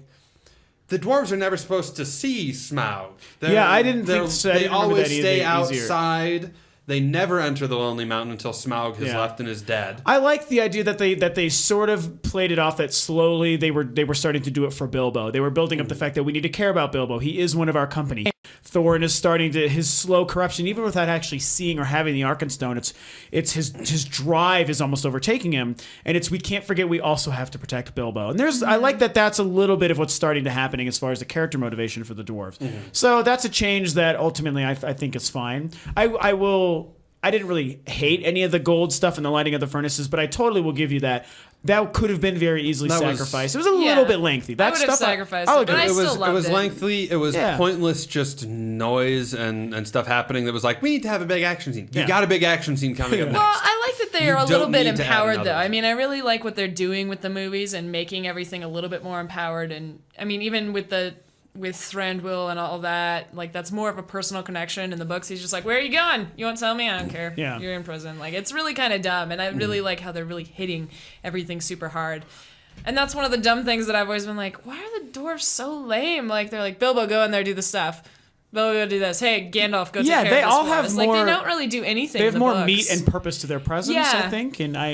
the dwarves are never supposed to see Smaug. Yeah, I didn't think so. I They didn't remember always that either. stay Easier. outside. They never enter the Lonely Mountain until Smaug has Yeah. left and is dead. I like the idea that they sort of played it off that slowly they were starting to do it for Bilbo. They were building up the fact that we need to care about Bilbo. He is one of our company. Thorin is starting to his slow corruption, even without actually seeing or having the Arkenstone. It's his drive is almost overtaking him, and we can't forget we also have to protect Bilbo. And I like that that's a little bit of what's starting to happening as far as the character motivation for the dwarves. So that's a change that ultimately I think is fine. I didn't really hate any of the gold stuff and the lighting of the furnaces, but I totally will give you that. That could have been very easily That was- sacrificed. It was a little bit lengthy. That I would have stuff sacrificed I'll it, but agree. I still it loved was it. lengthy. It was Yeah. pointless, just noise and stuff happening. That was like, we need to have a big action scene. You Yeah. got a big action scene coming up Well, next. I like that they You are a little don't bit need to add empowered, another though. one. I mean, I really like what they're doing with the movies and making everything a little bit more empowered. And I mean, even with Thranduil and all that, like that's more of a personal connection. In the books, he's just like, "Where are you going? You won't tell me? I don't care. Yeah. You're in prison." Like it's really kind of dumb, and I really like how they're really hitting everything super hard. And that's one of the dumb things that I've always been like, why are the dwarves so lame? Like they're like, Bilbo, go in there, do the stuff. Bilbo, go do this. Hey, Gandalf, go take care of this. they all for have us. more. Like they don't really do anything. They have in the more books. meat and purpose to their presence, Yeah. I think, and I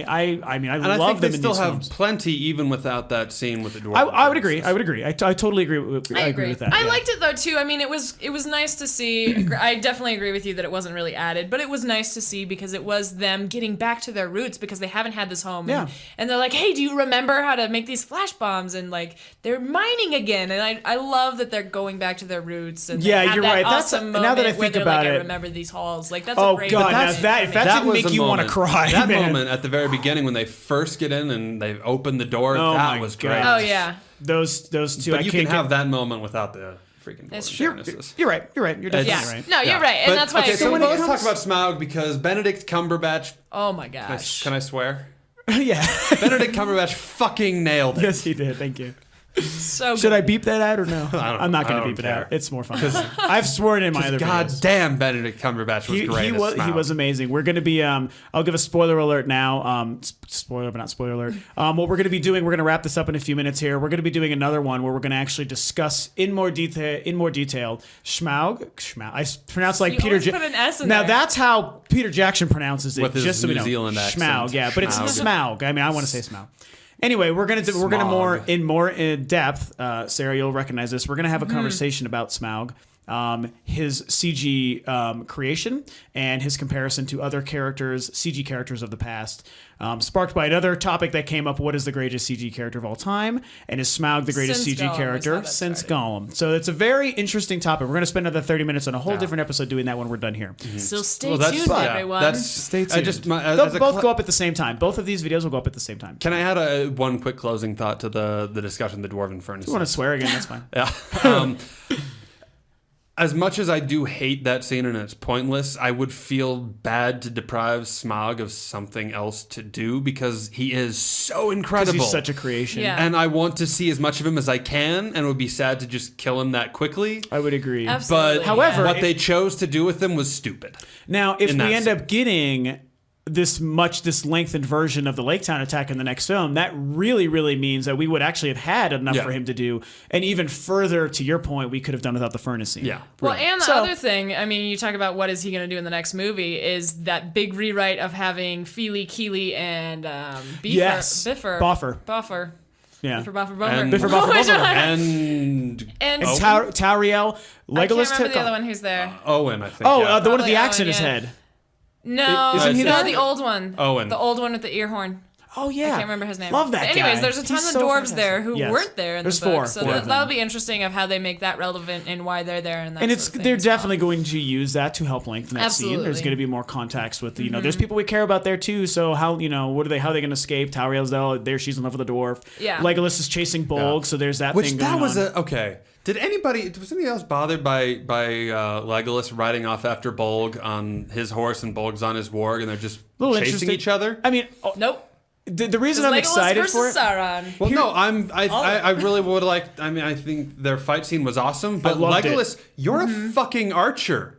mean, I And I love think they them in still these have films. plenty even without that scene with the dwarves. I would agree. I would agree. I totally agree. I agree with that. I yeah. liked it though too. I mean, it was nice to see. I definitely agree with you that it wasn't really added, but it was nice to see because it was them getting back to their roots because they haven't had this home. Yeah. And they're like, hey, do you remember how to make these flash bombs? And like they're mining again. And I love that they're going back to their roots. And they Yeah, have you're that right. That's awesome now that I moment where think they're about like, I it. remember these halls. Like that's Oh a great. God, now moment. if that didn't was make a you want to moment. cry, That man. moment at the very beginning when they first get in and they open the door, Oh that my was God. great. Oh yeah. Those two. But I you can't can have that moment without the freaking That's dwarves. true. Genesis. You're right. You're definitely Yeah. right. No, you're right, and But- that's why. okay, I so agree. let's talk about Smaug because Benedict Cumberbatch. Oh my gosh. Can I swear? Yeah. Benedict Cumberbatch fucking nailed it. Yes, he did. Thank you. So Should good. I beep that out or no? I'm not going I to don't beep it care. out. It's more fun. I've sworn in my other God videos. damn, Benedict Cumberbatch was great. He as was Smaug. amazing. We're going to be I'll give a spoiler alert now. Spoiler, but not spoiler alert. What we're going to be doing, we're going to wrap this up in a few minutes here. We're going to be doing another one where we're going to actually discuss in more detail Smaug. I pronounce like You Peter. always put an S in Now there. that's how Peter Jackson pronounces it. With his just so we New know. Zealand accent. Smaug, yeah, but it's Smaug. Smaug. I mean, I want to say Smaug. Anyway, we're gonna more in depth. Sarah, you'll recognize this. We're gonna have a conversation about Smaug, his CG creation, and his comparison to other CG characters of the past. Sparked by another topic that came up: what is the greatest CG character of all time? And is Smaug the greatest Since CG Gollum is character how that since started. Gollum? So it's a very interesting topic. We're gonna spend another 30 minutes on a whole different episode doing that when we're done here. So stay Well, that's tuned, yeah, everyone. That's Stay tuned. I just They'll as a both go up at the same time. Both of these videos will go up at the same time. Can I add one quick closing thought to the discussion of the Dwarven Furnace? If you want to swear again, that's fine. Yeah. As much as I do hate that scene and it's pointless, I would feel bad to deprive Smaug of something else to do because he is so incredible. He's such a creation. Yeah. And I want to see as much of him as I can, and it would be sad to just kill him that quickly. I would agree. Absolutely. But However, what they chose to do with him was stupid. Now, if in we that end scene. up getting this lengthened version of the Lake Town attack in the next film, that really, really means that we would actually have had enough Yeah. for him to do. And even further, to your point, we could have done without the furnace scene. Yeah. Well, and the So- other thing, I mean, you talk about what is he going to do in the next movie is that big rewrite of having Feely, Keely, and Biffer. Boffer. Yeah. Biffer, Boffer, And- Boffer. Biffer, Boffer, Which Boffer. one? And And And Tauriel. Tauriel, I can't Legolas remember the took other one who's there. Owen, I think. Oh, yeah. the one with the Probably axe in Owen, his yeah. head. No, Isn't he no, there? the old one. Owen. The old one with the ear horn. Oh yeah, I can't remember his name. Love that But anyways, guy. there's a ton He's of so dwarves fantastic. there who Yes. weren't there in There's the book. four. So Four of them. that'll be interesting of how they make that relevant and why they're there and that. And sort it's of thing they're as well. definitely going to use that to help lengthen that scene. There's Absolutely. going to be more contacts with there's people we care about there too. So how what are they? How are they going to escape? Tauriel's there. She's in love with the dwarf. Yeah. Legolas is chasing Bolg. So there's that Which thing that going was on. okay. Was anybody else bothered by Legolas riding off after Bolg on his horse and Bolg's on his warg and they're just Little chasing interesting. each other? I mean, Nope. the reason Legolas I'm excited versus for it. Sauron. Well, no, I really would like. I mean, I think their fight scene was awesome. But loved Legolas, you're a fucking archer.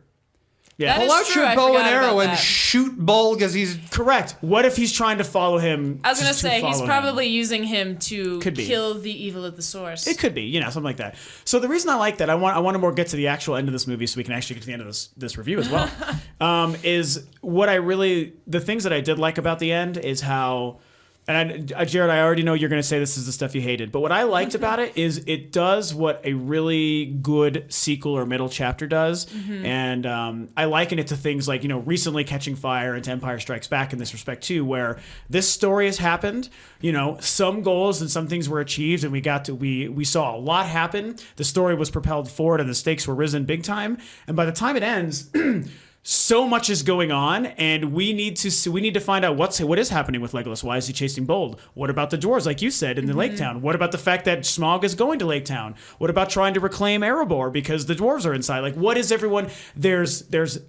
Yeah. That Pull is out true, your I bow and forgot arrow about and that. shoot Bolg as he's. Correct. What if he's trying to follow him? I was gonna just to say he's follow him? probably using him to Could be. kill the evil at the source. It could be, something like that. So the reason I like that, I want to more get to the actual end of this movie, so we can actually get to the end of this review as well. Is what the things that I did like about the end is how. And Jared, I already know you're going to say this is the stuff you hated, but what I liked about it is it does what a really good sequel or middle chapter does, and I liken it to things like recently Catching Fire and to Empire Strikes Back in this respect too, where this story has happened. Some goals and some things were achieved, and we saw a lot happen. The story was propelled forward, and the stakes were risen big time. And by the time it ends. So much is going on, and we need to find out what is happening with Legolas. Why is he chasing Bolg? What about the dwarves, like you said, in the Lake Town? What about the fact that Smaug is going to Lake Town? What about trying to reclaim Erebor because the dwarves are inside? Like, what is everyone? There's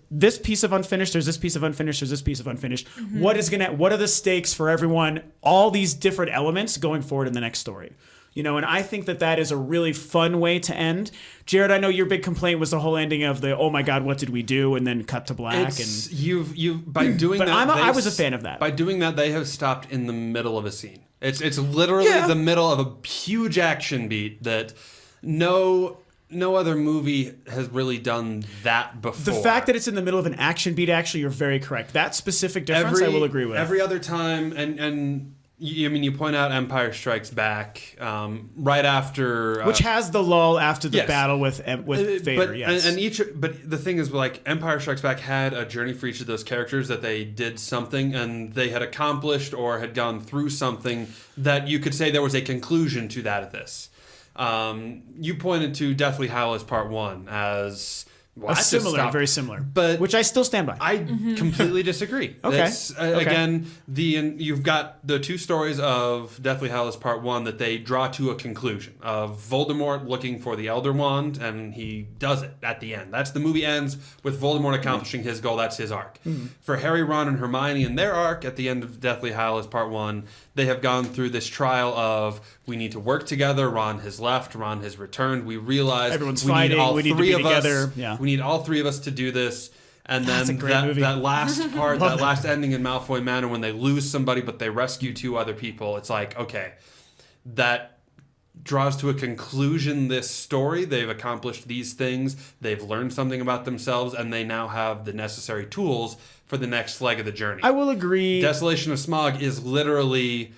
this piece of unfinished. There's this piece of unfinished. There's this piece of unfinished. What are the stakes for everyone? All these different elements going forward in the next story. And I think that is a really fun way to end. Jared, I know your big complaint was the whole ending of the "oh my god, what did we do?" and then cut to black. You've by doing But that. I was a fan of that. By doing that, they have stopped in the middle of a scene. It's literally the middle of a huge action beat that no other movie has really done that before. The fact that it's in the middle of an action beat, actually, you're very correct. That specific difference, I will agree with. Every other time, and you point out Empire Strikes Back right after, which has the lull after the yes. battle with Vader. Yes, but the thing is, like, Empire Strikes Back had a journey for each of those characters that they did something and they had accomplished or had gone through something that you could say there was a conclusion to that of this. You pointed to Deathly Hallows Part 1 as very similar, but which I still stand by. I completely disagree. Okay. Again, you've got the two stories of Deathly Hallows Part 1 that they draw to a conclusion of Voldemort looking for the Elder Wand, and he does it at the end. That's the movie ends with Voldemort accomplishing his goal. That's his arc. For Harry, Ron, and Hermione and their arc at the end of Deathly Hallows Part 1, they have gone through this trial of we need to work together. Ron has left. Ron has returned. We realize everyone's we fighting. need all we need three to be of together. us. Yeah. We need all three of us to do this. And That's then a great movie. that last part, that last ending in Malfoy Manor when they lose somebody but they rescue two other people, it's like, okay, that draws to a conclusion this story. They've accomplished these things. They've learned something about themselves, and they now have the necessary tools for the next leg of the journey. I will agree. Desolation of Smaug is literally,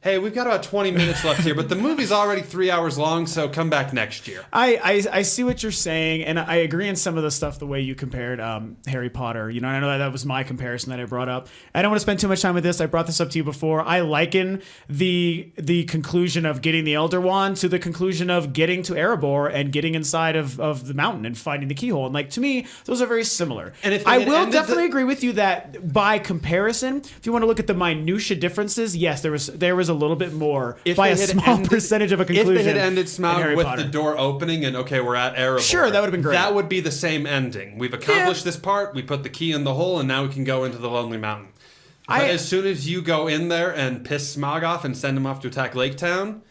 hey, we've got about 20 minutes left here, but the movie's already 3 hours long, so come back next year. I see what you're saying, and I agree in some of the stuff, the way you compared Harry Potter. I know that was my comparison that I brought up. I don't want to spend too much time with this. I brought this up to you before. I liken the conclusion of getting the Elder Wand to the conclusion of getting to Erebor and getting inside of the mountain and finding the keyhole. And like, to me, those are very similar. And if I will definitely agree with you that by comparison, if you want to look at the minutia differences, yes, there was a little bit more by a small percentage of a conclusion. If they had ended Smaug with Potter. the door opening and, okay, we're at Erebor. Sure, that would have been great. That would be the same ending. We've accomplished this part, we put the key in the hole, and now we can go into the Lonely Mountain. But as soon as you go in there and piss Smaug off and send him off to attack Lake Town,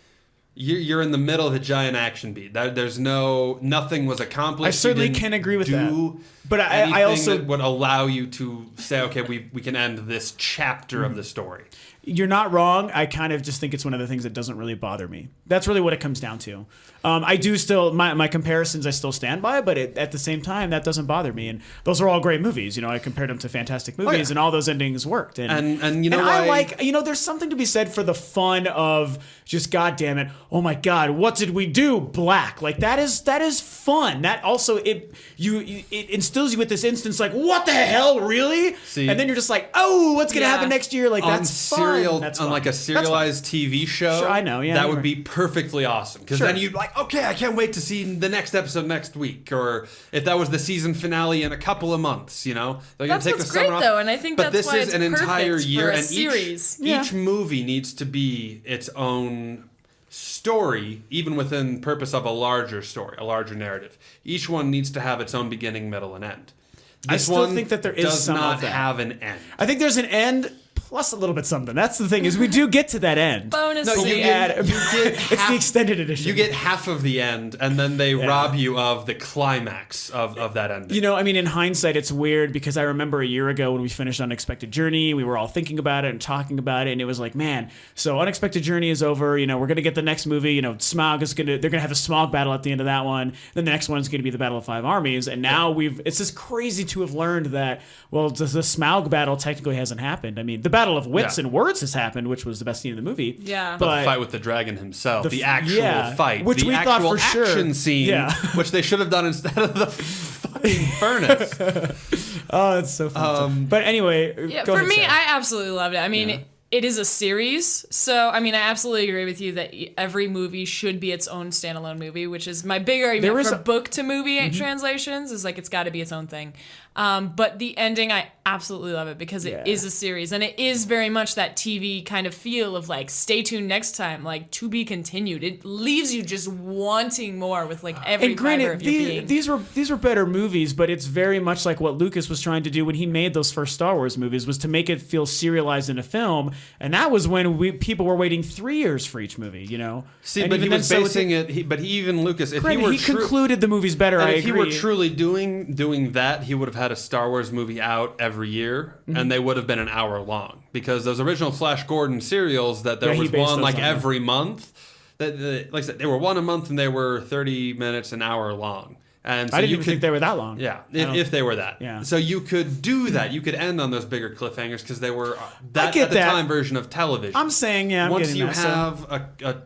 you're in the middle of a giant action beat. There's nothing was accomplished. I certainly can agree with that. But I also that would allow you to say, okay, we can end this chapter of the story. You're not wrong. I kind of just think it's one of the things that doesn't really bother me. That's really what it comes down to. I do still, my comparisons I still stand by, but at the same time, that doesn't bother me. And those are all great movies. I compared them to fantastic movies, and all those endings worked. And you know I why? like, there's something to be said for the fun of just, God damn it, oh my God, what did we do? Black. Like, that is fun. That also, it instills you with this instance, like, what the hell, really? See, and then you're just like, oh, what's going to happen next year? Like, that's fun. that's on fine. like a serialized TV show, Sure, I know, yeah, that you're would right. be perfectly awesome. Because then you'd like, okay, I can't wait to see the next episode next week, or if that was the season finale in a couple of months, you know, they're gonna That's take what's the summer great off. though, and I think but that's this why is it's an entire perfect year, for a and series. each movie needs to be its own story, even within purpose of a larger story, a larger narrative. Each one needs to have its own beginning, middle, and end. This I still one think that there is does some not of that. have an end. I think there's an end plus a little bit something. That's the thing, is we do get to that end. Bonus No, scene. It's the extended edition. You get half of the end, and then they rob you of the climax of that ending. You know, I mean, in hindsight, it's weird because I remember a year ago when we finished Unexpected Journey, we were all thinking about it and talking about it, and it was like, man, so Unexpected Journey is over. You know, we're gonna get the next movie. You know, they're gonna have a Smaug battle at the end of that one. Then the next one's gonna be the Battle of Five Armies, and now it's just crazy to have learned that the Smaug battle technically hasn't happened. I mean, the Battle of Wits and Words has happened, which was the best scene in the movie. Yeah. But the fight with the dragon himself, the actual yeah, fight, which the we actual thought for action sure. scene, Yeah. which they should have done instead of the fucking furnace. Oh, that's so fun. But anyway, Yeah, go for ahead, me, Sarah. I absolutely loved it. I mean, it is a series, so I mean, I absolutely agree with you that every movie should be its own standalone movie, which is my big argument for book to movie translations. Is like it's got to be its own thing. But the ending, I absolutely love it because it is a series, and it is very much that TV kind of feel of like, stay tuned next time, like to be continued. It leaves you just wanting more with like every And fiber granted, of your being. these were better movies, but it's very much like what Lucas was trying to do when he made those first Star Wars movies, was to make it feel serialized in a film, and that was when people were waiting 3 years for each movie. You know, See, and but he even was then, basing it. But even Lucas, if Granted, he were he concluded the movies better. and I if agree. he were truly doing that, he would have had a Star Wars movie out every year, and they would have been an hour long. Because those original Flash Gordon serials, that there Yeah, he was based one those like on, every month. Like I said, they were one a month, and they were 30 minutes, an hour long. And so I didn't you even could, think they were that long. Yeah, if they were that. Yeah. So you could do that. You could end on those bigger cliffhangers because they were that get at the that. time version of television. I'm saying, I'm Once getting you that, so- have a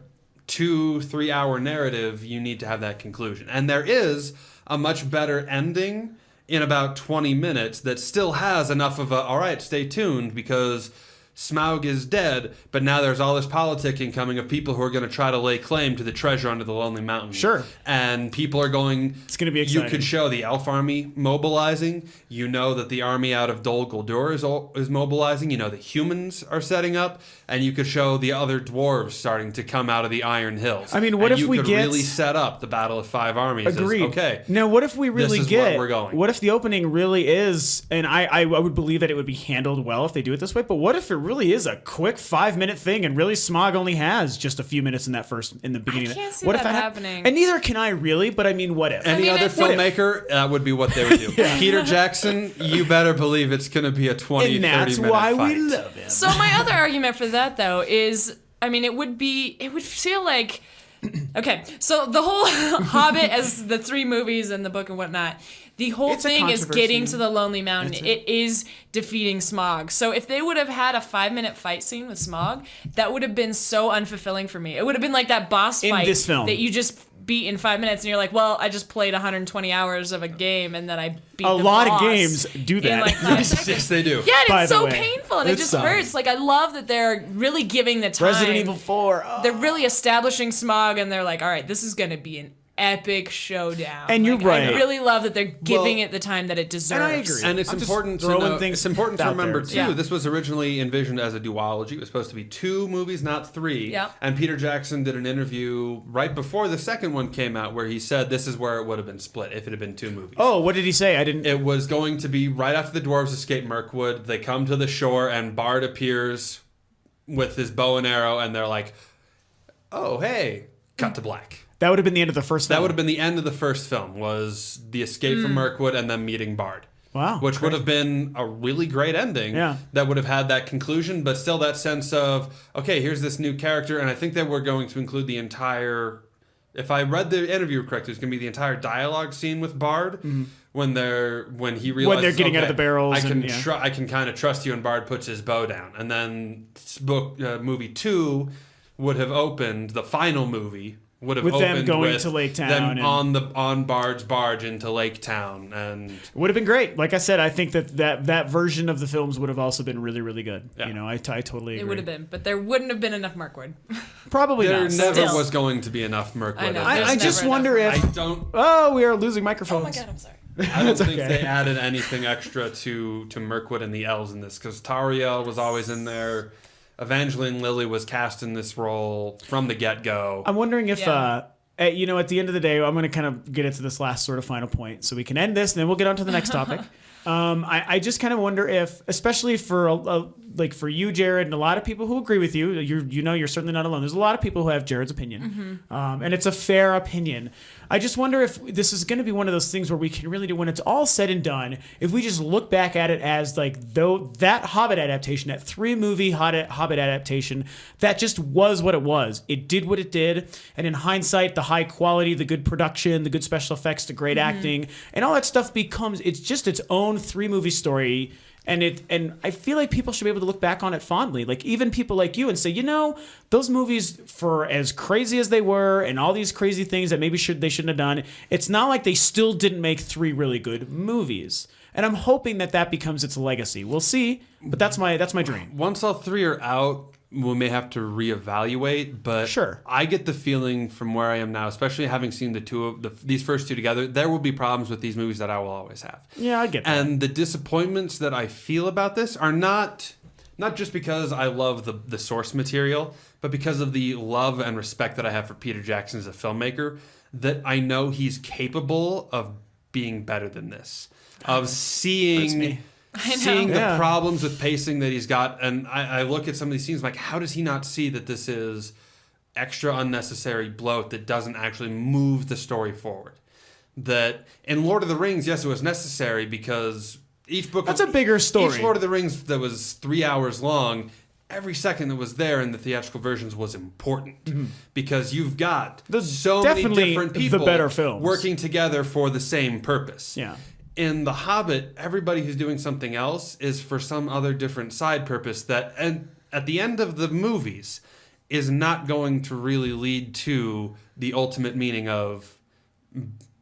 2-3 hour narrative, you need to have that conclusion. And there is a much better ending in about 20 minutes that still has enough of all right, stay tuned, because Smaug is dead, but now there's all this politicking coming of people who are going to try to lay claim to the treasure under the Lonely Mountain. Sure. And people are going... It's going to be You exciting. could show the elf army mobilizing. You know that the army out of Dol Guldur is mobilizing. You know the humans are setting up. And you could show the other dwarves starting to come out of the Iron Hills. I mean, what And if we you could get- really set up the Battle of Five Armies as, Agreed. okay, Now, what if we really is get? where we're going. What if the opening really is? And I would believe that it would be handled well if they do it this way. But what if it really is a quick 5-minute thing, and really Smaug only has just a few minutes in the beginning? I can't see what if that hap- happening. And neither can I really. But I mean, what if? Any mean, other if- what if- filmmaker, that would be what they would do. Peter Jackson, you better believe it's going to be a 20, and 30 that's minute why fight. we love him. So my other argument for that though is, I mean, it would feel like, okay, so the whole Hobbit as the 3 movies and the book and whatnot, the whole It's a thing is controversy. getting to the Lonely Mountain. It is defeating Smaug. So if they would have had a 5-minute fight scene with Smaug, that would have been so unfulfilling for me. It would have been like that boss In fight this film. that you just beat in 5 minutes, and you're like, well, I just played 120 hours of a game, and then I beat A the lot of boss games do in that. like 5 seconds. Yes, they do. Yeah, and By it's the so way. painful, and it It just sucks. hurts. Like, I love that they're really giving the time. Resident Evil 4. Oh. They're really establishing Smaug, and they're like, all right, this is going to be an epic showdown. And you're Like, right. I really love that they're giving Well, it the time that it deserves. and I agree. And it's I'm just important to throwing know, things it's important to out remember there. too. Yeah. This was originally envisioned as a duology. It was supposed to be 2 movies, not 3. Yeah. And Peter Jackson did an interview right before the second one came out where he said this is where it would have been split if it had been 2 movies. Oh, what did he say? I didn't. It was going to be right after the dwarves escape Mirkwood. They come to the shore and Bard appears with his bow and arrow, and they're like, "Oh, hey!" Cut to black. That would have been the end of the first film. That would have been the end of the first film. Was the escape from Mirkwood and then meeting Bard. Wow. Which would have been a really great ending. Yeah. That would have had that conclusion, but still that sense of, okay, here's this new character, and I think that we're going to include the entire. If I read the interview correctly, it's going to be the entire dialogue scene with Bard when he realizes they're getting out of okay, the barrels I can and, yeah. I can kind of trust you, and Bard puts his bow down, and then movie 2 would have opened the final movie would have with them opened going with to Lake Town them and- on barge into Lake Town, and It would have been great. Like I said, I think that version of the films would have also been really, really good. Yeah. You know, I totally agree. It would have been, but there wouldn't have been enough Mirkwood. Probably there not. never Still. was going to be enough Mirkwood. I know. I There's just never wonder enough. if. I don't. Oh, we are losing microphones. Oh my god, I'm sorry. I don't think okay. they added anything extra to Mirkwood and the elves in this, because Tariel was always in there. Evangeline Lilly was cast in this role from the get-go. I'm wondering if, Yeah. you know, at the end of the day, I'm going to kind of get into this last sort of final point so we can end this and then we'll get on to the next topic. I just kind of wonder if, especially for like for you, Jared, and a lot of people who agree with you, you're certainly not alone. There's a lot of people who have Jared's opinion, and it's a fair opinion. I just wonder if this is going to be one of those things where we can really do, when it's all said and done, if we just look back at it as like though that Hobbit adaptation, that 3-movie Hobbit adaptation, that just was what it was. It did what it did, and in hindsight, the high quality, the good production, the good special effects, the great acting, and all that stuff it's just its own 3-movie story. And I feel like people should be able to look back on it fondly, like even people like you, and say, you know, those movies, for as crazy as they were and all these crazy things that maybe they shouldn't have done, it's not like they still didn't make 3 really good movies. And I'm hoping that becomes its legacy. We'll see, but that's my dream. Once all 3 are out, we may have to reevaluate, but Sure. I get the feeling from where I am now, especially having seen these first 2 together, there will be problems with these movies that I will always have. Yeah, I get that. And the disappointments that I feel about this are not just because I love the source material, but because of the love and respect that I have for Peter Jackson as a filmmaker, that I know he's capable of being better than this, of seeing me. the Yeah. problems with pacing that he's got. And I look at some of these scenes like, how does he not see that this is extra unnecessary bloat that doesn't actually move the story forward? That in Lord of the Rings, yes, it was necessary because each book... That's a bigger story. Each Lord of the Rings that was 3 hours long, every second that was there in the theatrical versions was important because you've got so many definitely different the people better films. working together for the same purpose. Yeah. In The Hobbit, everybody who's doing something else is for some other different side purpose that, and at the end of the movies, is not going to really lead to the ultimate meaning of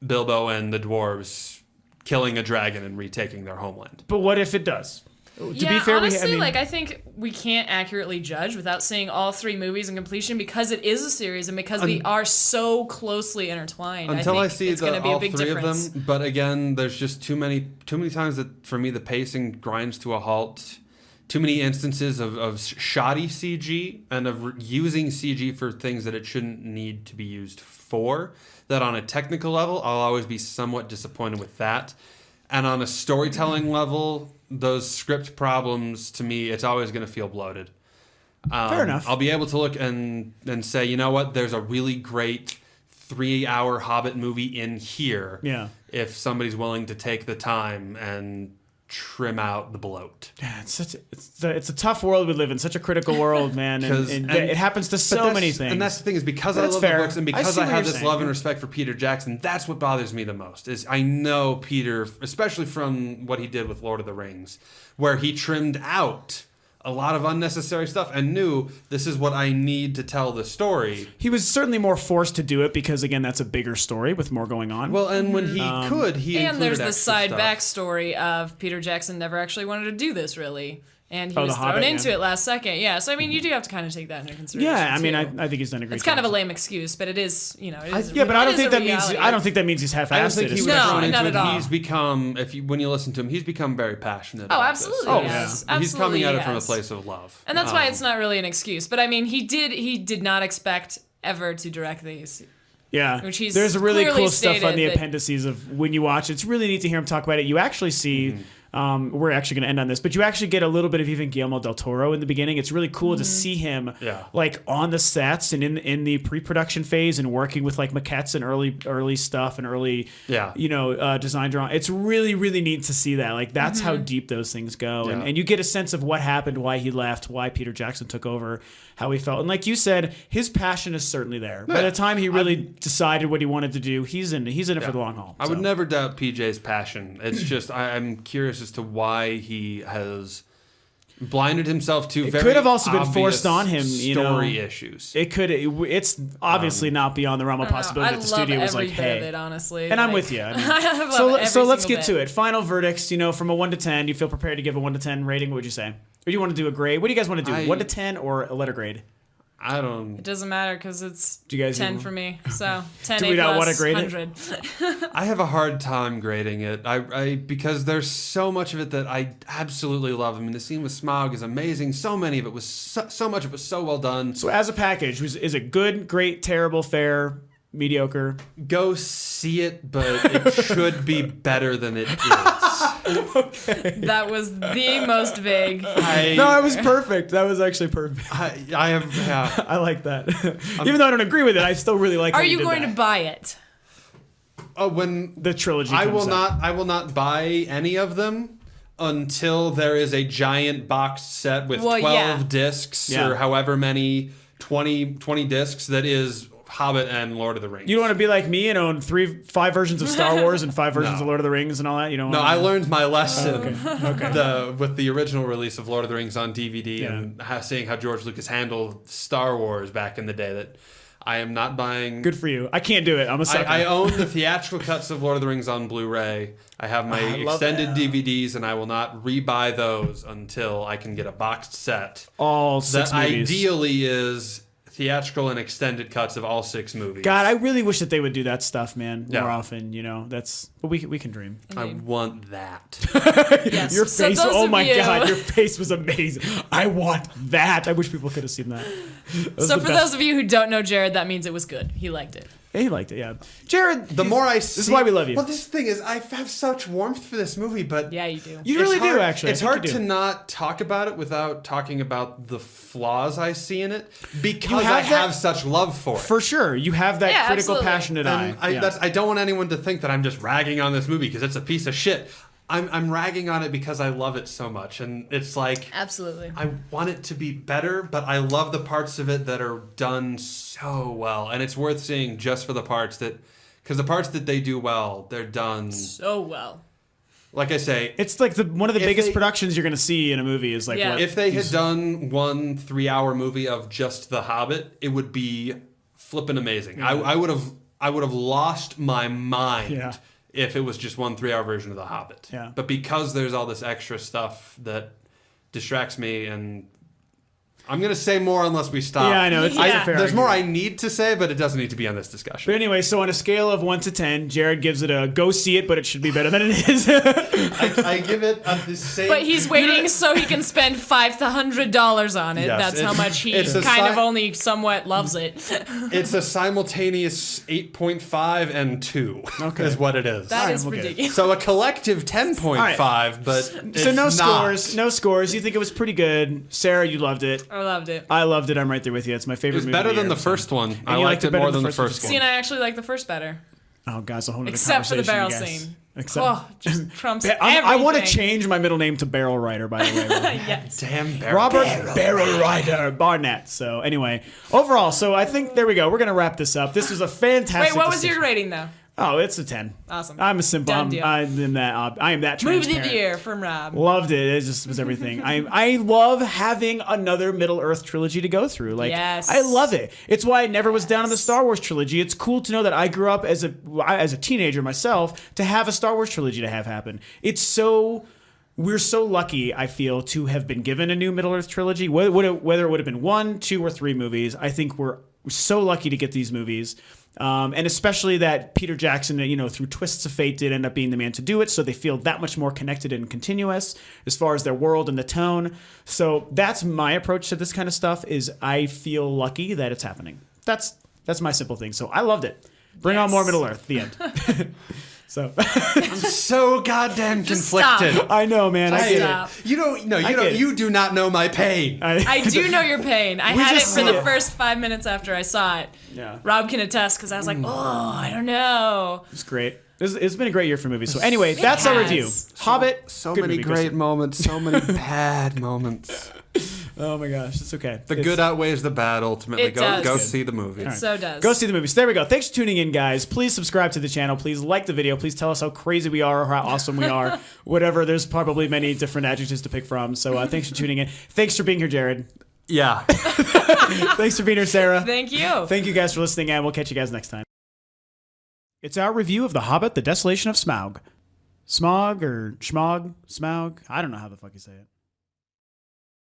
Bilbo and the dwarves killing a dragon and retaking their homeland. But what if it does? To Yeah, be fair, honestly, I think we can't accurately judge without seeing all 3 movies in completion because it is a series and because they are so closely intertwined. Until I think see it's gonna be a all big 3 difference. of them, but again, there's just too many times that for me the pacing grinds to a halt. Too many instances of shoddy CG and of using CG for things that it shouldn't need to be used for. That on a technical level, I'll always be somewhat disappointed with that. And on a storytelling level, those script problems, to me, it's always going to feel bloated. Fair enough. I'll be able to look and say, you know what, there's a really great 3-hour Hobbit movie in here. Yeah. If somebody's willing to take the time and trim out the bloat. Yeah, it's a tough world we live in, such a critical world, man, and it happens to so many things. And that's the thing is because That's I love fair. the books and I because see I what have you're this saying. love and respect for Peter Jackson, that's what bothers me the most. Is I know Peter, especially from what he did with Lord of the Rings, where he trimmed out a lot of unnecessary stuff and knew this is what I need to tell the story. He was certainly more forced to do it because, again, that's a bigger story with more going on. Well, and when he could, he And included there's the extra side stuff. backstory of Peter Jackson never actually wanted to do this, really. And he was The thrown Hobbit, into yeah. it last second. Yeah, so I mean, you do have to kind of take that into consideration. yeah, I mean, too. I think he's done a great It's job. kind of a lame excuse, but it is, you know, it is. Yeah, but I don't it is think a that means reality. I don't think that means he's I don't half-assed think it. he was No, thrown into not it. at all. He's become, when you listen to him, he's become very passionate. Oh, about absolutely. This. Oh, yes. yeah. He's coming Absolutely, at it from a yes. place of love, And that's why it's not really an excuse. But I mean, he did not expect ever to direct these. Yeah, Which he's there's really clearly cool stuff on stated the that- appendices of when you watch. It's really neat to hear him talk about it. You actually see. We're actually going to end on this, but you actually get a little bit of even Guillermo del Toro in the beginning. It's really cool to see him, Yeah. like on the sets and in the pre-production phase and working with like maquettes and early stuff and early, Yeah. design drawing. It's really really neat to see that. Like that's how deep those things go, Yeah. and you get a sense of what happened, why he left, why Peter Jackson took over, how he felt, and like you said, his passion is certainly there. By the time he really decided what he wanted to do, he's in it for the long haul. I would so. never doubt PJ's passion. It's just I'm curious as to why he has blinded himself to It very could have also been obvious forced on him, you know. story issues. It's obviously not beyond the realm of possibility that the studio was like, bit hey. of it, honestly. And I'm with you. I mean, I love so every let's single get bit. to it. Final verdicts, you know, from a 1 to 10. You feel prepared to give a 1 to 10 rating? What would you say? Or do you want to do a grade? What do you guys want to do? 1 to 10 or a letter grade? I don't. It doesn't matter because it's Do you guys 10 even- for me. So 10 Do A we not plus wanna grade it? 100. I have a hard time grading it. I because there's so much of it that I absolutely love. I mean, the scene with Smaug is amazing. So many of it was so much of it was so well done. So as a package, is it good, great, terrible, fair, mediocre? Go see it, but it should be better than it is. That was the most vague. No, it was perfect. That was actually perfect. I have. Yeah. I like that. Even though I don't agree with it, I still really like. Are how you did going that. to buy it? When the trilogy? I comes will out? not. I will not buy any of them until there is a giant boxed set with 12 discs Yeah. or however many 20 discs that is Hobbit and Lord of the Rings. You don't want to be like me and own 5 versions of Star Wars and 5 versions No. of Lord of the Rings and all that. You don't. No, wanna... I learned my lesson Okay. with the original release of Lord of the Rings on DVD Yeah. and seeing how George Lucas handled Star Wars back in the day. That I am not buying. Good for you. I can't do it. I'm a sucker. I own the theatrical cuts of Lord of the Rings on Blu-ray. I have my I love extended that. DVDs, and I will not rebuy those until I can get a boxed set all 6 that movies. ideally is theatrical and extended cuts of all 6 movies. God, I really wish that they would do that stuff, man, Yeah. more often. You know, but we can dream. I want that. Yes. Your So face, those oh of my you- God, your face was amazing. I want that. I wish people could have seen that. So for those of you who don't know Jared, that means it was good. He liked it. he liked it, yeah. Jared, The more I see, this is why we love you. Well, this thing is, I have such warmth for this movie, but Yeah, you do. You really it's hard, do, actually. I It's think hard you do. to not talk about it without talking about the flaws I see in it because You have I that- have such love for it. For sure, you have that Yeah, critical, absolutely. passionate eye. And Yeah. I don't want anyone to think that I'm just ragging on this movie because it's a piece of shit. I'm ragging on it because I love it so much, and it's like Absolutely. I want it to be better, but I love the parts of it that are done so well, and it's worth seeing just for the parts that, because the parts that they do well, they're done. So well. Like I say, It's like one of the If biggest they- productions you're going to see in a movie is like Yeah. what if they had done one 3-hour movie of just The Hobbit, it would be flippin' amazing. I would have lost my mind. Yeah. If it was just one 3-hour version of The Hobbit. Yeah. But because there's all this extra stuff that distracts me, and I'm going to say more unless we stop. Yeah, I know. It's a Yeah. fair There's more argument. I need to say, but it doesn't need to be on this discussion. But anyway, so on a scale of 1 to 10, Jared gives it a go see it, but it should be better than it is. I give it the same. But he's waiting so he can spend $500 on it. Yes, That's how much he it's a kind of si- only somewhat loves it. It's a simultaneous 8.5 and 2 Okay. is what it is. That Alright, is we'll get it. ridiculous. So a collective 10.5, but so it's no not. scores. No scores. You think it was pretty good. Sarah, you loved it. I loved it. I loved it. I'm right there with you. It's my It favorite was movie. better of than the year, first one. I you liked liked it it better more than than the the first first See, and one. I actually like the first better. Oh, God, it's a whole other Except for the conversation, barrel I guess. scene. Except, Oh, just trumps I want to everything. change my middle name to Barrel Rider, by the way. Yes. Damn Barrel. Robert Barrel Rider Barnett. So anyway, overall, so I think there we go. We're gonna wrap this up. This was a fantastic. Wait, what was discussion. your rating though? Oh, it's a 10. Awesome. I'm a simple. Done deal. I am that Movie of transparent. the year from Rob. Loved it. It just was everything. I love having another Middle Earth trilogy to go through. Like, Yes. I love it. It's why I never was down on the Star Wars trilogy. It's cool to know that I grew up as a teenager myself to have a Star Wars trilogy to have happen. We're so lucky, I feel, to have been given a new Middle Earth trilogy. Whether it would have been 1, 2, or 3 movies, I think we're so lucky to get these movies. And especially that Peter Jackson, through twists of fate, did end up being the man to do it. So they feel that much more connected and continuous as far as their world and the tone. So that's my approach to this kind of stuff. Is I feel lucky that it's happening. That's my simple thing. So I loved it. Bring on Yes. more Middle Earth. The end. So I'm so goddamn Just conflicted. stop. I know, man. I get Stop. it. You don't. No, I you get don't. it. You do not know my pain. I do know your pain. I We had it just for see the it. first 5 minutes after I saw it. Yeah, Rob can attest because I was like, oh, I don't know. it's great. It's been a great year for movies. So anyway, that's our review. Hobbit. So good many movie, great Kristen. moments, so many bad moments. Oh my gosh, it's okay. The good outweighs the bad ultimately. It does. Go see the movie. It so does. Go see the movie. So there we go. Thanks for tuning in, guys. Please subscribe to the channel. Please like the video. Please tell us how crazy we are or how awesome we are. Whatever. There's probably many different adjectives to pick from. So thanks for tuning in. Thanks for being here, Jared. Yeah. Thanks for being here, Sarah. Thank you. Thank you guys for listening, and we'll catch you guys next time. It's our review of The Hobbit, The Desolation of Smaug. Smog or Schmog? Smaug? I don't know how the fuck you say it.